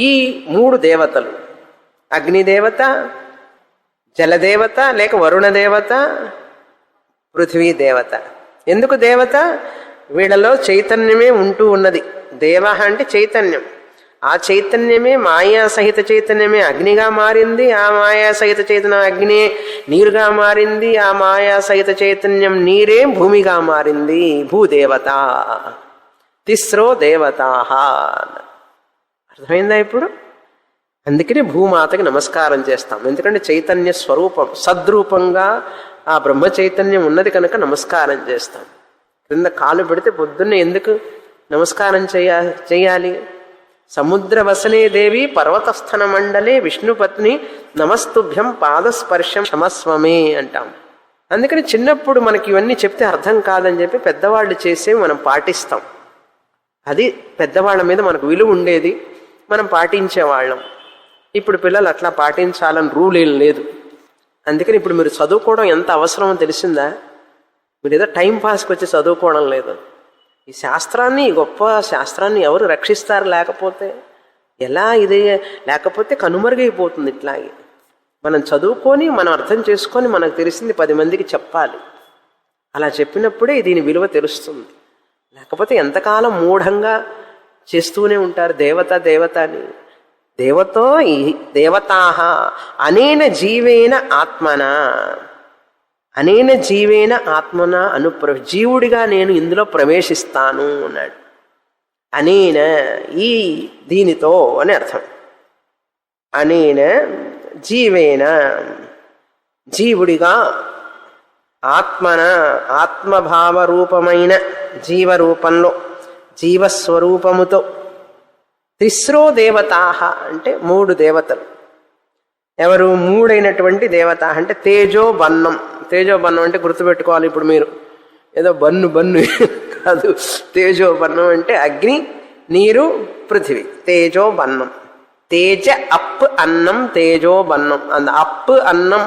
ఈ 3 దేవతలు, అగ్నిదేవత, జలదేవత లేక వరుణదేవత, పృథ్వీ దేవత. ఎందుకు దేవత? వీళ్ళలో చైతన్యమే ఉంటూ ఉన్నది. దేవ అంటే చైతన్యం. ఆ చైతన్యమే మాయా సహిత చైతన్యమే అగ్నిగా మారింది. ఆ మాయా సహిత చైతన్యం అగ్ని నీరుగా మారింది. ఆ మాయా సహిత చైతన్యం నీరే భూమిగా మారింది. భూదేవత. తిస్రో దేవతాహ. అర్థమైందా ఇప్పుడు? అందుకని భూమాతకి నమస్కారం చేస్తాం. ఎందుకంటే చైతన్య స్వరూపం, సద్రూపంగా ఆ బ్రహ్మ చైతన్యం ఉన్నది కనుక నమస్కారం చేస్తాం. క్రింద కాలు పెడితే పొద్దున్నే ఎందుకు నమస్కారం చేయాలి? సముద్రవసనే దేవి పర్వతస్థన మండలే విష్ణుపత్ని నమస్తుభ్యం పాదస్పర్శం క్షమస్వమే అంటాం. అందుకని చిన్నప్పుడు మనకి ఇవన్నీ చెప్తే అర్థం కాదని చెప్పి పెద్దవాళ్ళు చేసేవి మనం పాటిస్తాం. అది పెద్దవాళ్ళ మీద మనకు విలువ ఉండేది, మనం పాటించేవాళ్ళం. ఇప్పుడు పిల్లలు అట్లా పాటించాలని రూల్ ఏం లేదు. అందుకని ఇప్పుడు మీరు చదువుకోవడం ఎంత అవసరమో తెలిసిందా? మీరు ఏదో టైం పాస్కి వచ్చి చదువుకోవడం లేదు. ఈ శాస్త్రాన్ని, ఈ గొప్ప శాస్త్రాన్ని ఎవరు రక్షిస్తారు? లేకపోతే ఎలా? ఇదే లేకపోతే కనుమరుగైపోతుంది. ఇట్లాగే మనం చదువుకొని, మనం అర్థం చేసుకొని, మనకు తెలిసింది 10 మందికి చెప్పాలి. అలా చెప్పినప్పుడే దీని విలువ తెలుస్తుంది. లేకపోతే ఎంతకాలం మూఢంగా చేస్తూనే ఉంటారు దేవత దేవత అని. దేవతో దేవతాహ అనేన జీవేన ఆత్మన, అనేన జీవేన ఆత్మన జీవుడిగా నేను ఇందులో ప్రవేశిస్తాను అన్నాడు. అనేన ఈ దీనితో అని అర్థం. అనేన జీవేన జీవుడిగా, ఆత్మన ఆత్మభావ రూపమైన జీవరూపంలో జీవస్వరూపముతో, తిస్రో దేవతాహ అంటే 3 దేవతలు. ఎవరు? 3 అయినటువంటి దేవత అంటే తేజోబన్నం. తేజోబన్నం అంటే గుర్తుపెట్టుకోవాలి ఇప్పుడు మీరు, ఏదో బన్ను బన్ను కాదు. తేజోబన్నం అంటే అగ్ని, నీరు, పృథివీ. తేజోబన్నం. తేజ అప్ అన్నం తేజోబన్నం. అప్ అన్నం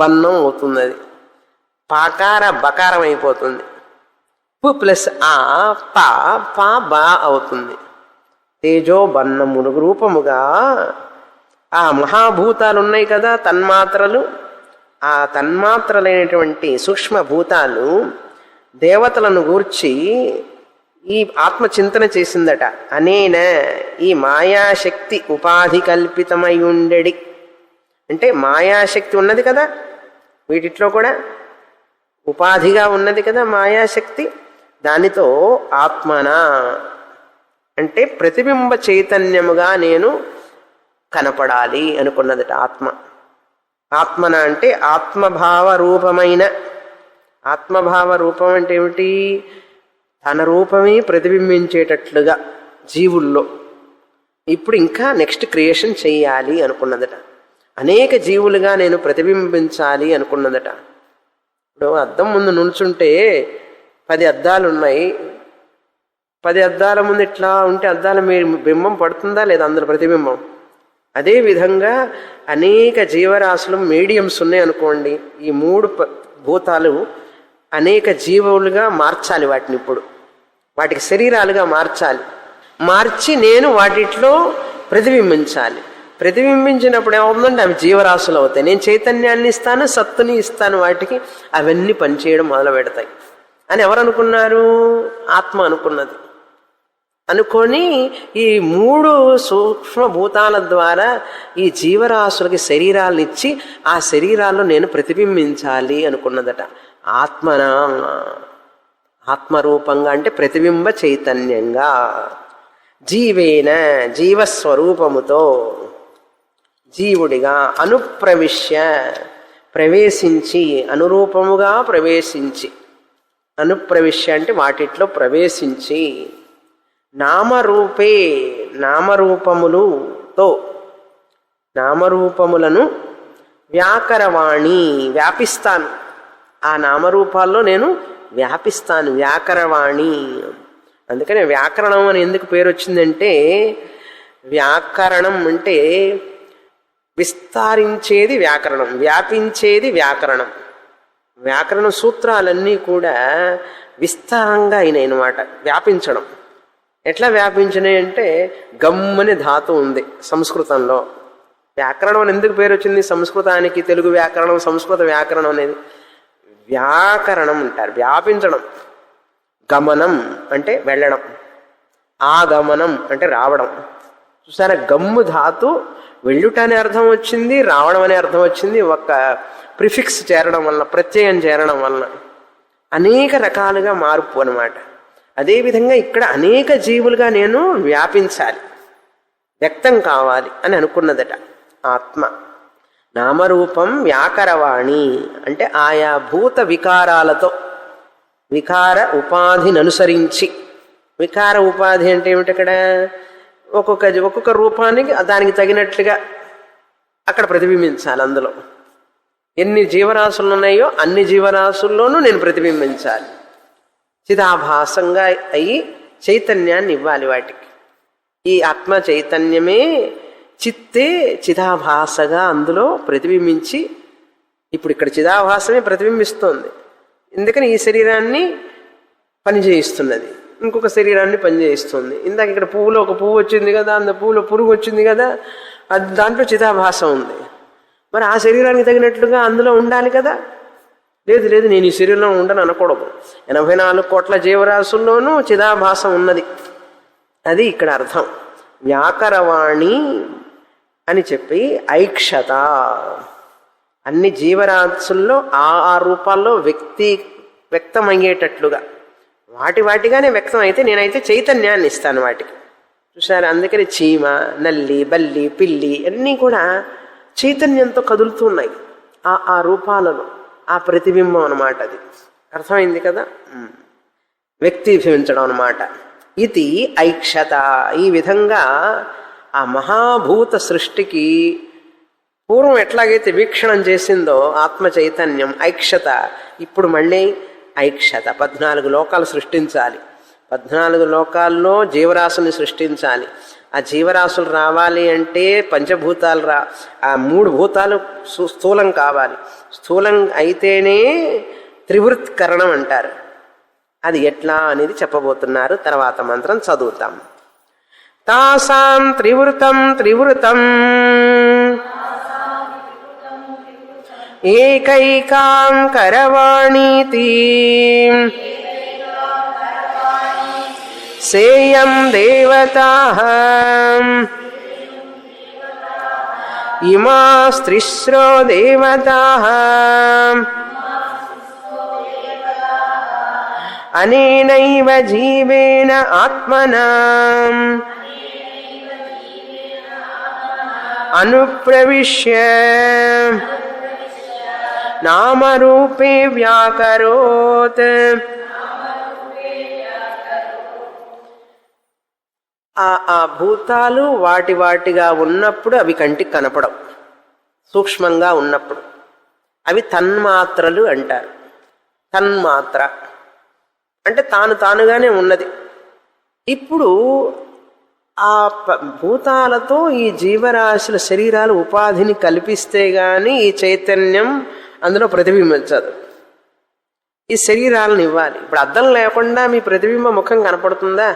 బన్నం అవుతుంది. అది పాకార బకారం అయిపోతుంది. పు ప్లస్ ఆ పా పా బా అవుతుంది. తేజోబన్నమును రూపముగా ఆ మహాభూతాలు ఉన్నాయి కదా, తన్మాత్రలు. ఆ తన్మాత్రలైనటువంటి సూక్ష్మభూతాలు దేవతలను గూర్చి ఈ ఆత్మచింతన చేసిందట. అనేన ఈ మాయాశక్తి ఉపాధి కల్పితమై ఉండెడి అంటే మాయాశక్తి ఉన్నది కదా, వీటిలో కూడా ఉపాధిగా ఉన్నది కదా మాయాశక్తి. దానితో ఆత్మన అంటే ప్రతిబింబ చైతన్యముగా నేను కనపడాలి అనుకున్నదట ఆత్మ. ఆత్మన అంటే ఆత్మభావ రూపమైన. ఆత్మభావ రూపం అంటే ఏమిటి? తన రూపమే ప్రతిబింబించేటట్లుగా జీవుల్లో. ఇప్పుడు ఇంకా నెక్స్ట్ క్రియేషన్ చెయ్యాలి అనుకున్నదట. అనేక జీవులుగా నేను ప్రతిబింబించాలి అనుకున్నదట. ఇప్పుడు అద్దం ముందు నిల్చుంటే 10 అద్దాలు ఉన్నాయి. 10 అద్దాల ముందు ఇట్లా ఉంటే అద్దాల మీద బింబం పడుతుందా లేదా? అందులో ప్రతిబింబం. అదేవిధంగా అనేక జీవరాశులు మీడియంస్ ఉన్నాయి అనుకోండి. ఈ 3 భూతాలు అనేక జీవులుగా మార్చాలి వాటిని. ఇప్పుడు వాటికి శరీరాలుగా మార్చాలి. మార్చి నేను వాటిలో ప్రతిబింబించాలి. ప్రతిబింబించినప్పుడు ఏమవుతుందంటే అవి జీవరాశులు అవుతాయి. నేను చైతన్యాన్ని ఇస్తాను, సత్తుని ఇస్తాను వాటికి. అవన్నీ పనిచేయడం మొదలు పెడతాయి అని ఎవరు అనుకున్నారు? ఆత్మ అనుకున్నది. అనుకొని ఈ 3 సూక్ష్మభూతాల ద్వారా ఈ జీవరాశులకి శరీరాలను ఇచ్చి ఆ శరీరాల్లో నేను ప్రతిబింబించాలి అనుకున్నదట. ఆత్మన ఆత్మరూపంగా అంటే ప్రతిబింబ చైతన్యంగా, జీవేన జీవస్వరూపముతో జీవుడిగా, అనుప్రవిశ్య ప్రవేశించి, అనురూపముగా ప్రవేశించి. అనుప్రవిశ్య అంటే వాటిట్లో ప్రవేశించి, నామరూపే నామరూపములుతో నామరూపములను వ్యాకరవాణి వ్యాపిస్తాను. ఆ నామరూపాల్లో నేను వ్యాపిస్తాను. వ్యాకరవాణి. అందుకనే వ్యాకరణం అని ఎందుకు పేరు వచ్చిందంటే, వ్యాకరణం అంటే విస్తారించేది వ్యాకరణం, వ్యాపించేది వ్యాకరణం. వ్యాకరణ సూత్రాలన్నీ కూడా విస్తారంగా అయినాయి అన్నమాట. వ్యాపించడం. ఎట్లా వ్యాపించినాయి అంటే, గమ్మని ధాతు ఉంది సంస్కృతంలో. వ్యాకరణం అని ఎందుకు పేరు వచ్చింది సంస్కృతానికి? తెలుగు వ్యాకరణం, సంస్కృత వ్యాకరణం అనేది వ్యాకరణం అంటారు. వ్యాపించడం. గమనం అంటే వెళ్ళడం, ఆగమనం అంటే రావడం. చూసారా, గమ్ము ధాతు వెళ్ళుట అనే అర్థం వచ్చింది, రావడం అనే అర్థం వచ్చింది. ఒక ప్రిఫిక్స్ చేరడం వలన, ప్రత్యయం చేరడం వలన అనేక రకాలుగా మార్పు అన్నమాట. అదేవిధంగా ఇక్కడ అనేక జీవులుగా నేను వ్యాపించాలి, వ్యక్తం కావాలి అని అనుకున్నదట ఆత్మ. నామరూపం వ్యాకరవాణి అంటే ఆయా భూత వికారాలతో, వికార ఉపాధిని అనుసరించి. వికార ఉపాధి అంటే ఏమిటి? అక్కడ ఒక్కొక్క రూపానికి దానికి తగినట్లుగా అక్కడ ప్రతిబింబించాలి. అందులో ఎన్ని జీవరాశులు ఉన్నాయో అన్ని జీవరాశుల్లోనూ నేను ప్రతిబింబించాలి. చిదాభాసంగా అయ్యి చైతన్యాన్ని ఇవ్వాలి వాటికి. ఈ ఆత్మ చైతన్యమే చిత్తే చిదాభాసగా అందులో ప్రతిబింబించి, ఇప్పుడు ఇక్కడ చిదాభాసమే ప్రతిబింబిస్తోంది. ఎందుకని ఈ శరీరాన్ని పనిచేయిస్తున్నది, ఇంకొక శరీరాన్ని పనిచేయిస్తుంది. ఇందాక ఇక్కడ పువ్వులో ఒక పువ్వు వచ్చింది కదా, అంత పువ్వులో పురుగు వచ్చింది కదా, అది దాంట్లో చిదాభాసం ఉంది. మరి ఆ శరీరానికి తగినట్లుగా అందులో ఉండాలి కదా. లేదు లేదు, నేను ఈ శరీరంలో ఉండను అనకూడదు. 84 కోట్ల జీవరాశుల్లోనూ చిదాభాసం ఉన్నది. అది ఇక్కడ అర్థం. వ్యాకరవాణి అని చెప్పి ఐక్షత, అన్ని జీవరాశుల్లో ఆ రూపాల్లో వ్యక్తమయ్యేటట్లుగా వాటిగానే వ్యక్తం అయితే నేనైతే చైతన్యాన్ని ఇస్తాను వాటికి. చూసారా, అందుకని చీమ, నల్లి, బల్లి, పిల్లి అన్నీ కూడా చైతన్యంతో కదులుతున్నాయి ఆ రూపాలలో. ఆ ప్రతిబింబం అన్నమాట. అది అర్థమైంది కదా, వ్యక్తీభవించడం అన్నమాట. ఇది ఐక్షత. ఈ విధంగా ఆ మహాభూత సృష్టికి పూర్వం ఎట్లాగైతే వీక్షణం చేసిందో ఆత్మ చైతన్యం ఐక్షత, ఇప్పుడు మళ్ళీ ఐక్షత. 14 లోకాలు సృష్టించాలి. 14 లోకాల్లో జీవరాశుల్ని సృష్టించాలి. ఆ జీవరాశులు రావాలి అంటే పంచభూతాలు ఆ 3 భూతాలు స్థూలం కావాలి. స్థూలం అయితేనే త్రివృత్కరణం అంటారు. అది ఎట్లా అనేది చెప్పబోతున్నారు. తర్వాత మంత్రం చదువుతాం. తాసాం త్రివృతం త్రివృతం ఏకైకాం కరవాణీతి సేయం దేవతాః ఇమాస్త్రిస్రో దేవతాః అనేనైవ జీవేన ఆత్మనా అనుప్రవిశ్య నామరూపే వ్యాకరోత్. ఆ భూతాలు వాటిగా ఉన్నప్పుడు అవి కంటికి కనపడవు. సూక్ష్మంగా ఉన్నప్పుడు అవి తన్మాత్రలు అంటారు. తన్మాత్ర అంటే తానుగానే ఉన్నది. ఇప్పుడు ఆ భూతాలతో ఈ జీవరాశుల శరీరాలు ఉపాధిని కల్పిస్తే గాని ఈ చైతన్యం అందులో ప్రతిబింబించదు. ఈ శరీరాలను ఇవ్వాలి. ఇప్పుడు అద్దం లేకుండా మీ ప్రతిబింబ ముఖం కనపడుతుందా?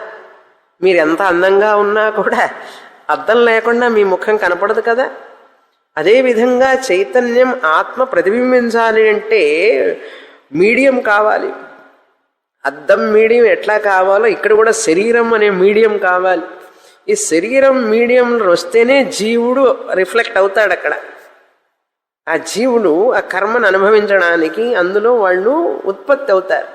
మీరు ఎంత అందంగా ఉన్నా కూడా అద్దం లేకుండా మీ ముఖం కనపడదు కదా. అదేవిధంగా చైతన్యం ఆత్మ ప్రతిబింబించాలి అంటే మీడియం కావాలి. అద్దం మీడియం ఎట్లా కావాలో ఇక్కడ కూడా శరీరం అనే మీడియం కావాలి. ఈ శరీరం మీడియంలో వస్తేనే జీవుడు రిఫ్లెక్ట్ అవుతాడు అక్కడ. ఆ జీవుడు ఆ కర్మను అనుభవించడానికి అందులో వాళ్ళు ఉత్పత్తి అవుతారు.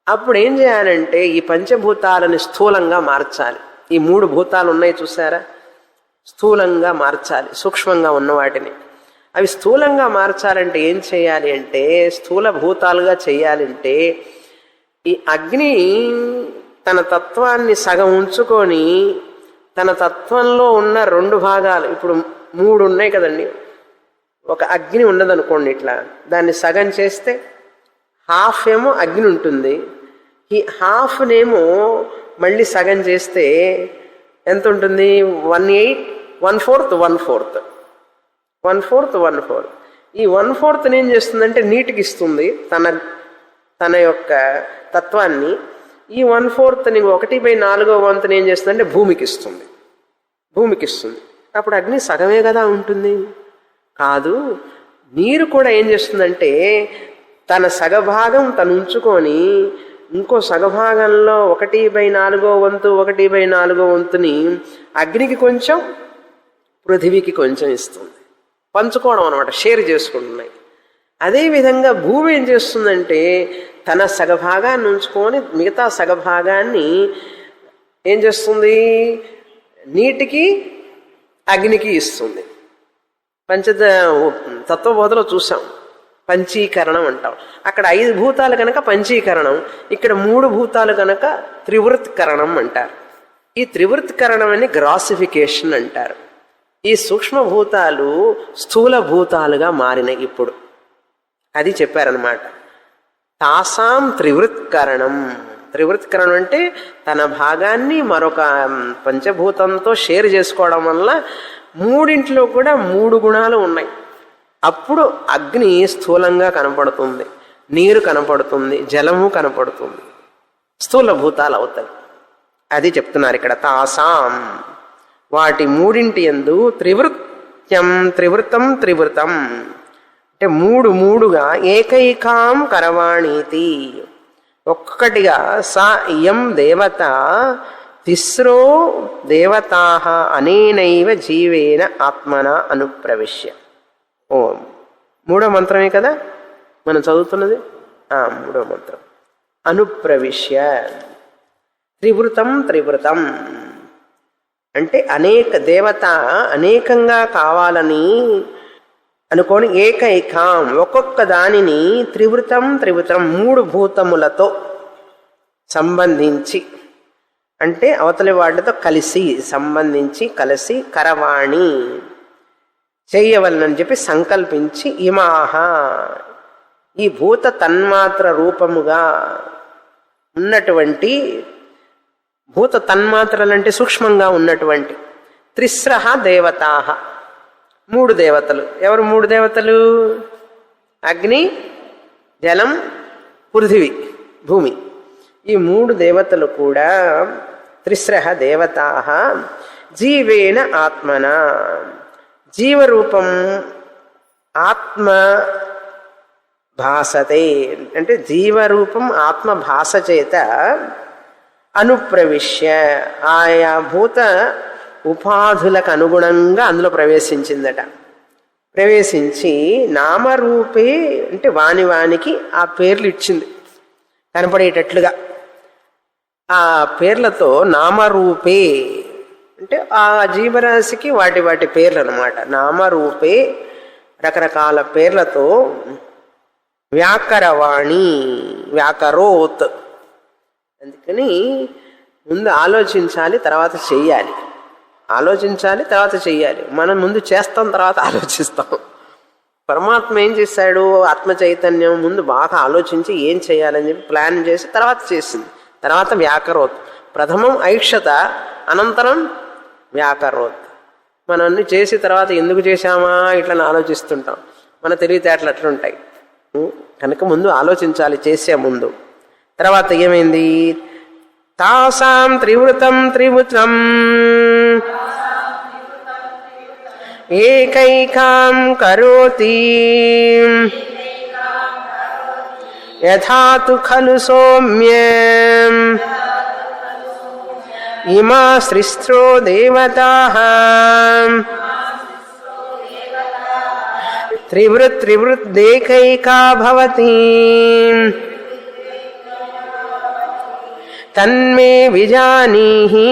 అప్పుడు ఏం చేయాలంటే ఈ పంచభూతాలని స్థూలంగా మార్చాలి. ఈ 3 భూతాలు ఉన్నాయి చూసారా, స్థూలంగా మార్చాలి. సూక్ష్మంగా ఉన్న వాటిని అవి స్థూలంగా మార్చాలంటే ఏం చేయాలి అంటే, స్థూల భూతాలుగా చేయాలంటే ఈ అగ్ని తన తత్వాన్ని సగం ఉంచుకొని తన తత్వంలో ఉన్న 2 భాగాలు, ఇప్పుడు 3 ఉన్నాయి కదండి. ఒక అగ్ని ఉన్నదనుకోండి, ఇట్లా దాన్ని సగం చేస్తే హాఫ్ ఏమో అగ్ని ఉంటుంది. ఈ హాఫ్నేమో మళ్ళీ సగం చేస్తే ఎంత ఉంటుంది? 1/8, 1/4, 1/4, 1/4, 1/4. ఈ 1/4 ఏం చేస్తుందంటే నీటికి ఇస్తుంది తన యొక్క తత్వాన్ని. ఈ 1/4 1/4 ఏం చేస్తుందంటే భూమికి ఇస్తుంది. అప్పుడు అగ్ని సగమే కదా ఉంటుంది. కాదు, నీరు కూడా ఏం చేస్తుందంటే తన సగభాగం తను ఉంచుకొని ఇంకో సగభాగంలో 1/4 అగ్నికి కొంచెం పృథివీకి కొంచెం ఇస్తుంది. పంచుకోవడం అనమాట, షేర్ చేసుకుంటున్నాయి. అదేవిధంగా భూమి ఏం చేస్తుందంటే తన సగభాగాన్ని ఉంచుకొని మిగతా సగభాగాన్ని ఏం చేస్తుంది? నీటికి అగ్నికి ఇస్తుంది. తత్వబోధలో చూసాం, పంచీకరణం అంటాం. అక్కడ 5 భూతాలు కనుక పంచీకరణం, ఇక్కడ 3 భూతాలు కనుక త్రివృత్కరణం అంటారు. ఈ త్రివృత్కరణం అని గ్రాసిఫికేషన్ అంటారు. ఈ సూక్ష్మభూతాలు స్థూల భూతాలుగా మారినాయి ఇప్పుడు. అది చెప్పారనమాట. తాసాం త్రివృత్కరణం. త్రివృత్కరణం అంటే తన భాగాన్ని మరొక పంచభూతంతో షేర్ చేసుకోవడం వల్ల 3 కూడా 3 గుణాలు ఉన్నాయి. అప్పుడు అగ్ని స్థూలంగా కనపడుతుంది, నీరు కనపడుతుంది, జలము కనపడుతుంది, స్థూల భూతాలు అవుతాయి. అది చెప్తున్నారు ఇక్కడ. తాసాం, వాటి 3 యందు త్రివృతం అంటే 3 ఏకైకాం కరవాణీతి, ఒక్కటిగా సా ఇయం దేవత తిస్రో దేవతాః అనేనైవ జీవేన ఆత్మన అనుప్రవిశ్య. ఓం మూడో మంత్రమే కదా మనం చదువుతున్నది. మూడో మంత్రం అనుప్రవిశ్య. త్రివృతం త్రివృతం అంటే అనేక దేవత అనేకంగా కావాలని అనుకోని ఏకైకాం ఒక్కొక్క దానిని త్రివృతం త్రివృతం 3 భూతములతో సంబంధించి అంటే అవతలి వాటితో కలిసి సంబంధించి కలిసి కరవాణి చేయవలనని చెప్పి సంకల్పించి ఇమాహ ఈ భూత తన్మాత్ర రూపముగా ఉన్నటువంటి భూత తన్మాత్రలంటే సూక్ష్మంగా ఉన్నటువంటి త్రిస్రః దేవతాః 3 దేవతలు. ఎవరు 3 దేవతలు? అగ్ని, జలం, పృథివీ, భూమి. ఈ 3 దేవతలు కూడా త్రిస్రః దేవతాః జీవేన ఆత్మన జీవరూపం ఆత్మ భాసతే అంటే జీవరూపం ఆత్మ భాస చేత అనుప్రవిశ్య ఆయా భూత ఉపాధులకు అనుగుణంగా అందులో ప్రవేశించిందట. ప్రవేశించి నామరూపే అంటే వానికి ఆ పేర్లు ఇచ్చింది కనపడేటట్లుగా. ఆ పేర్లతో నామరూపే అంటే ఆ జీవరాశికి వాటి పేర్లు అన్నమాట. నామరూపే రకరకాల పేర్లతో వ్యాకరవాణి వ్యాకరోత్. అందుకని ముందు ఆలోచించాలి, తర్వాత చెయ్యాలి. ఆలోచించాలి, తర్వాత చెయ్యాలి. మనం ముందు చేస్తాం, తర్వాత ఆలోచిస్తాం. పరమాత్మ ఏం చేశాడు? ఆత్మ చైతన్యం ముందు బాగా ఆలోచించి ఏం చేయాలని చెప్పి ప్లాన్ చేసి తర్వాత చేసింది. తర్వాత వ్యాకరోత్. ప్రథమం ఐక్షత, అనంతరం వ్యాకరోత్. మనం అన్ని చేసి తర్వాత ఎందుకు చేశామా ఇట్లా ఆలోచిస్తుంటాం. మన తెలివితేటలు అట్లుంటాయి కనుక ముందు ఆలోచించాలి చేసే ముందు. తర్వాత ఏమైంది? తాసాం త్రివృతం త్రివృతం ఏకైకాం కరోతి యథా తు ఖలు సౌమ్యం ఇమా సృష్ట్రో దేవతాః త్రివృత్రేకైకా భవతి తన్మే విజానీహి.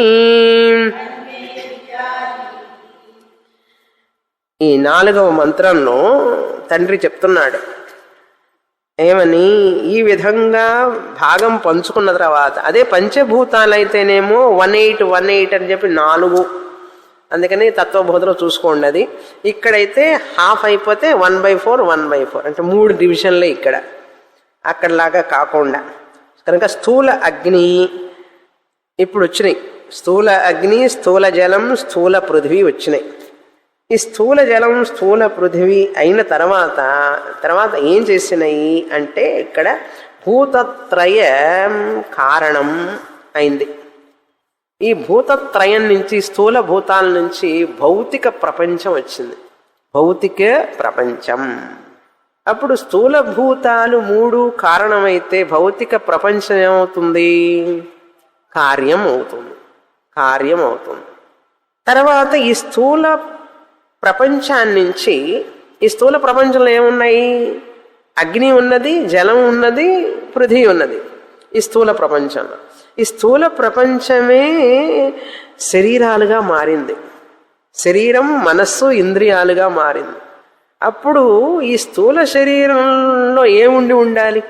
ఈ 4వ మంత్రంలో తండ్రి చెప్తున్నాడు ఏమని? ఈ విధంగా భాగం పంచుకున్న తర్వాత అదే పంచభూతాలైతేనేమో 1:8 అని చెప్పి 4. అందుకని తత్వబోధలో చూసుకోండి. అది ఇక్కడైతే హాఫ్ అయిపోతే 1/4 అంటే 3 డివిజన్లే ఇక్కడ. అక్కడలాగా కాకుండా కనుక స్థూల అగ్ని ఇప్పుడు వచ్చినాయి. స్థూల అగ్ని, స్థూల జలం, స్థూల పృథివీ వచ్చినాయి. ఈ స్థూల జలం, స్థూల పృథివీ అయిన తర్వాత ఏం చేసినాయి అంటే ఇక్కడ భూతత్రయం కారణం అయింది. ఈ భూతత్రయం నుంచి స్థూల భూతాల నుంచి భౌతిక ప్రపంచం వచ్చింది. భౌతిక ప్రపంచం. అప్పుడు స్థూల భూతాలు 3 కారణమైతే భౌతిక ప్రపంచం ఏమవుతుంది? కార్యం అవుతుంది. తర్వాత ఈ స్థూల ప్రపంచాన్నించి ఈ స్థూల ప్రపంచంలో ఏమున్నాయి? అగ్ని ఉన్నది, జలం ఉన్నది, పృథివీ ఉన్నది. ఈ స్థూల ప్రపంచంలో ఈ స్థూల ప్రపంచమే శరీరాలుగా మారింది. శరీరం, మనస్సు, ఇంద్రియాలుగా మారింది. అప్పుడు ఈ స్థూల శరీరంలో ఏముండి ఉండాలి?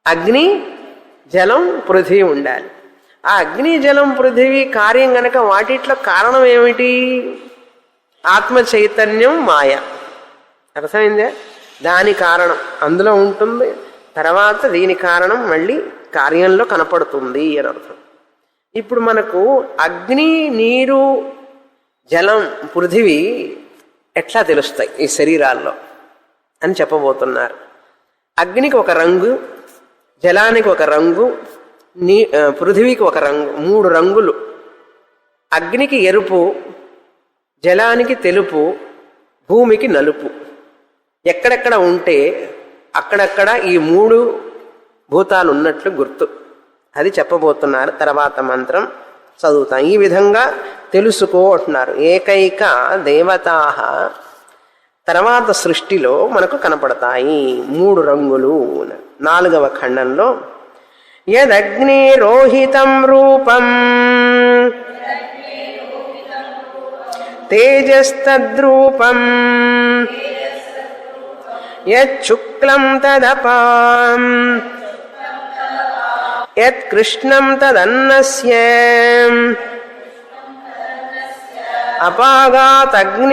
అగ్ని, జలం, పృథివీ ఉండాలి. ఆ అగ్ని, జలం, పృథివీ కార్యం గనక వాటిట్లో కారణం ఏమిటి? ఆత్మ చైతన్యం, మాయ. అర్థమైందే? దాని కారణం అందులో ఉంటుంది. తర్వాత దీని కారణం మళ్ళీ కార్యంలో కనపడుతుంది అని అర్థం. ఇప్పుడు మనకు అగ్ని, నీరు, జలం, పృథివీ ఎట్లా తెలుస్తాయి ఈ శరీరాల్లో అని చెప్పబోతున్నారు. అగ్నికి ఒక రంగు, జలానికి ఒక రంగు, పృథివీకి ఒక రంగు. 3 రంగులు. అగ్నికి ఎరుపు, జలానికి తెలుపు, భూమికి నలుపు. ఎక్కడెక్కడ ఉంటే అక్కడక్కడ ఈ 3 భూతాలు ఉన్నట్లు గుర్తు. అది చెప్పబోతున్నారు తర్వాత మంత్రం. చదువుతాం. ఈ విధంగా తెలుసుకో అంటున్నారు. ఏకైక దేవతా తర్వాత సృష్టిలో మనకు కనపడతాయి 3 రంగులు. 4వ ఖండంలో యదగ్నిరోహితం రూపం తేజస్తద్రూపం యచ్చుక్లం తదపాం యత్కృష్ణం తదన్నస్య అపాగాతగ్నిరగ్నిత్వం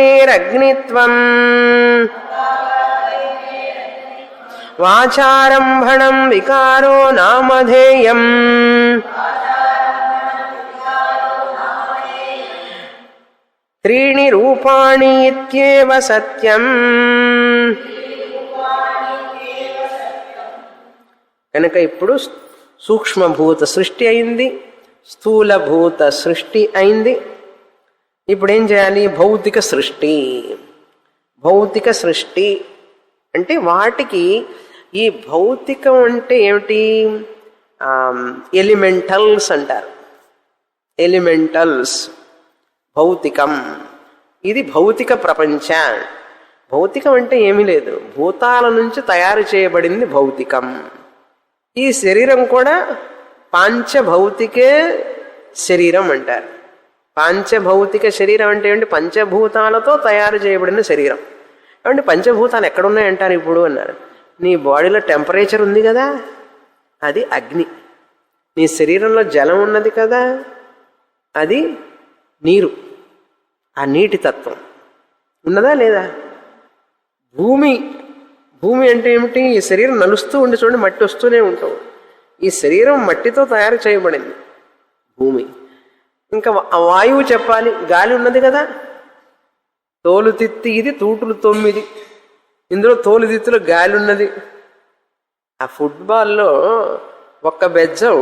వాచారంభణం వికారో నామధేయం త్రీణి రూపాణి ఇత్యేవ సత్యం. కనుక ఇప్పుడు సూక్ష్మభూత సృష్టి అయింది, స్థూలభూత సృష్టి అయింది. ఇప్పుడు ఏం చేయాలి? భౌతిక సృష్టి. భౌతిక సృష్టి అంటే వాటికి ఈ భౌతికం అంటే ఏమిటి? ఎలిమెంటల్స్ అంటారు. ఎలిమెంటల్స్ భౌతికం. ఇది భౌతిక ప్రపంచం. భౌతికం అంటే ఏమీ లేదు, భూతాల నుంచి తయారు చేయబడింది భౌతికం. ఈ శరీరం కూడా పాంచభౌతికే శరీరం అంటారు. పాంచభౌతిక శరీరం అంటే ఏంటి? పంచభూతాలతో తయారు చేయబడిన శరీరం. ఏమంటే పంచభూతాలు ఎక్కడున్నాయంటారు ఇప్పుడు అన్నారు. నీ బాడీలో టెంపరేచర్ ఉంది కదా, అది అగ్ని. నీ శరీరంలో జలం ఉన్నది కదా, అది నీరు. ఆ నీటి తత్వం ఉన్నదా లేదా? భూమి. భూమి అంటే ఏమిటి? ఈ శరీరం నలుస్తూ ఉండి చూడండి, మట్టి వస్తూనే ఉంటాం. ఈ శరీరం మట్టితో తయారు చేయబడింది భూమి. ఇంకా వాయువు చెప్పాలి, గాలి ఉన్నది కదా. తోలుతిత్తి ఇది, తూటులు 9. ఇందులో తోలుతిత్తులో గాలి ఉన్నది. ఆ ఫుట్బాల్లో ఒక్క బెజ్జం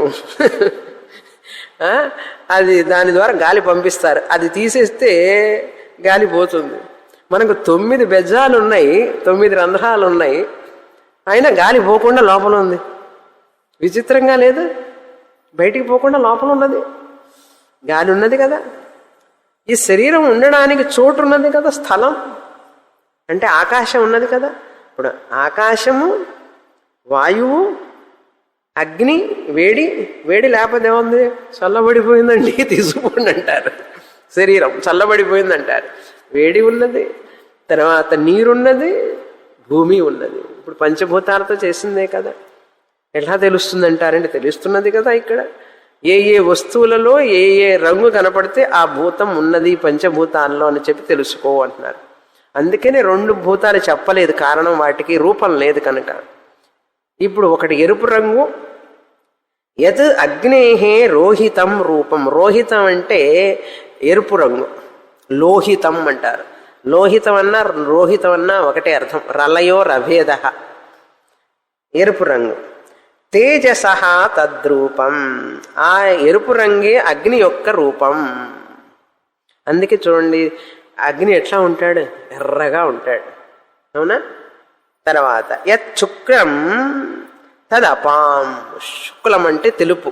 అది దాని ద్వారా గాలి పంపిస్తారు. అది తీసేస్తే గాలి పోతుంది. మనకు 9 బెజ్జాలు ఉన్నాయి, 9 రంధ్రాలు ఉన్నాయి, అయినా గాలి పోకుండా లోపల ఉంది. విచిత్రంగా లేదు? బయటికి పోకుండా లోపల ఉన్నది, గాలి ఉన్నది కదా. ఈ శరీరం ఉండడానికి చోటు ఉన్నది కదా, స్థలం అంటే ఆకాశం ఉన్నది కదా. ఇప్పుడు ఆకాశము, వాయువు, అగ్ని, వేడి. వేడి లేకపోతే ఏముంది? చల్లబడిపోయిందండి, తీసుకుపోండి అంటారు. శరీరం చల్లబడిపోయింది అంటారు. వేడి ఉన్నది, తర్వాత నీరున్నది, భూమి ఉన్నది. ఇప్పుడు పంచభూతాలతో చేసిందే కదా. ఎలా తెలుస్తుంది అంటారంటే తెలుస్తున్నది కదా. ఇక్కడ ఏ ఏ వస్తువులలో ఏ ఏ రంగు కనపడితే ఆ భూతం ఉన్నది పంచభూతాల్లో అని చెప్పి తెలుసుకో అంటున్నారు. అందుకనే 2 భూతాలు చెప్పలేదు, కారణం వాటికి రూపం లేదు కనుక. ఇప్పుడు ఒకటి ఎరుపు రంగు. యత్ అగ్నేహే రోహితం రూపం. రోహితం అంటే ఎరుపు రంగు, లోహితం అంటారు. లోహితం అన్నా రోహితం అన్నా ఒకటే అర్థం. రలయో రభేద. ఎరుపు రంగు. తేజస తద్రూపం. ఆ ఎరుపు రంగే అగ్ని యొక్క రూపం. అందుకే చూడండి, అగ్ని ఎట్లా ఉంటాడు? ఎర్రగా ఉంటాడు, అవునా? తర్వాత యత్ శుక్లం తదపాం. శుక్లం అంటే తెలుపు.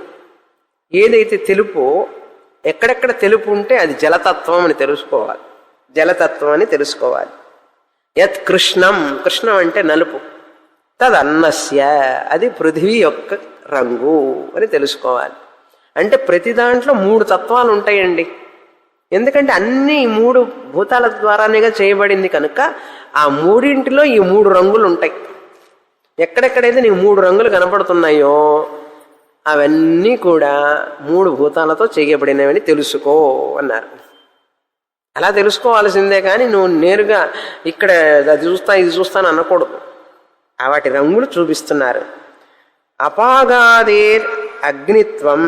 ఏదైతే తెలుపు, ఎక్కడెక్కడ తెలుపు ఉంటే అది జలతత్వం అని తెలుసుకోవాలి. జలతత్వం అని తెలుసుకోవాలి. యత్ కృష్ణం. కృష్ణం అంటే నలుపు. తదన్నస్య. అది పృథివీ యొక్క రంగు అని తెలుసుకోవాలి. అంటే ప్రతి దాంట్లో 3 తత్వాలు ఉంటాయండి. ఎందుకంటే అన్ని 3 భూతాల ద్వారానేగా చేయబడింది కనుక ఆ 3 ఈ 3 రంగులు ఉంటాయి. ఎక్కడెక్కడైతే నీకు 3 రంగులు కనపడుతున్నాయో అవన్నీ కూడా 3 భూతాలతో చేయబడినవని తెలుసుకో అన్నారు. అలా తెలుసుకోవాల్సిందే కానీ నువ్వు నేరుగా ఇక్కడ అది చూస్తా ఇది చూస్తాను అనకూడదు. వాటి రంగులు చూపిస్తున్నారు. అపాగాదేర్ అగ్నిత్వం.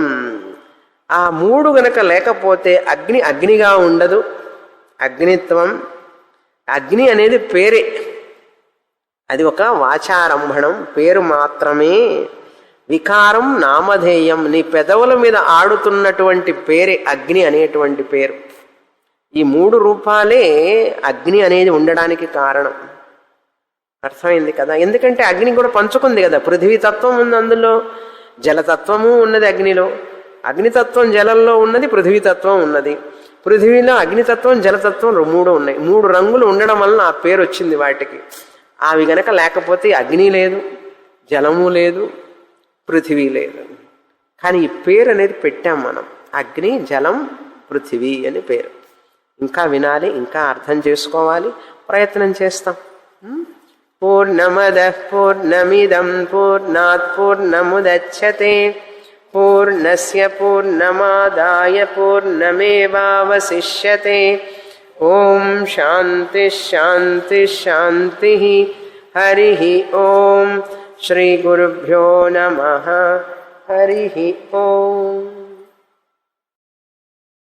ఆ 3 గనక లేకపోతే అగ్ని అగ్నిగా ఉండదు. అగ్నిత్వం. అగ్ని అనేది పేరే, అది ఒక వాచారంభణం, పేరు మాత్రమే. వికారం నామధేయం. నీ పెదవుల మీద ఆడుతున్నటువంటి పేరే అగ్ని అనేటువంటి పేరు. ఈ 3 రూపాలే అగ్ని అనేది ఉండడానికి కారణం. అర్థమైంది కదా. ఎందుకంటే అగ్ని కూడా పంచుకుంది కదా. పృథ్వీ తత్వం ఉంది అందులో, జలతత్వము ఉన్నది అగ్నిలో, అగ్నితత్వం జలంలో ఉన్నది, పృథ్వీతత్వం ఉన్నది. పృథ్వీలో అగ్నితత్వం జలతత్వం మూడు ఉన్నాయి. 3 రంగులు ఉండడం వలన ఆ పేరు వచ్చింది వాటికి. అవి గనక లేకపోతే అగ్ని లేదు, జలము లేదు, పృథివీ లేదు. కానీ ఈ పేరు అనేది పెట్టాం మనం, అగ్ని జలం పృథివీ అని పేరు. ఇంకా వినాలి, ఇంకా అర్థం చేసుకోవాలి, ప్రయత్నం చేస్తాం. పూర్ణమదః పూర్ణమిదం పూర్ణాత్ పూర్ణముదచ్యతే పూర్ణస్య పూర్ణమాదాయ పూర్ణమేవావశిష్యతే. ఓం శాంతి శాంతి శాంతి. హరి ఓం. శ్రీ గురుభ్యో నమః. హరి ఓం.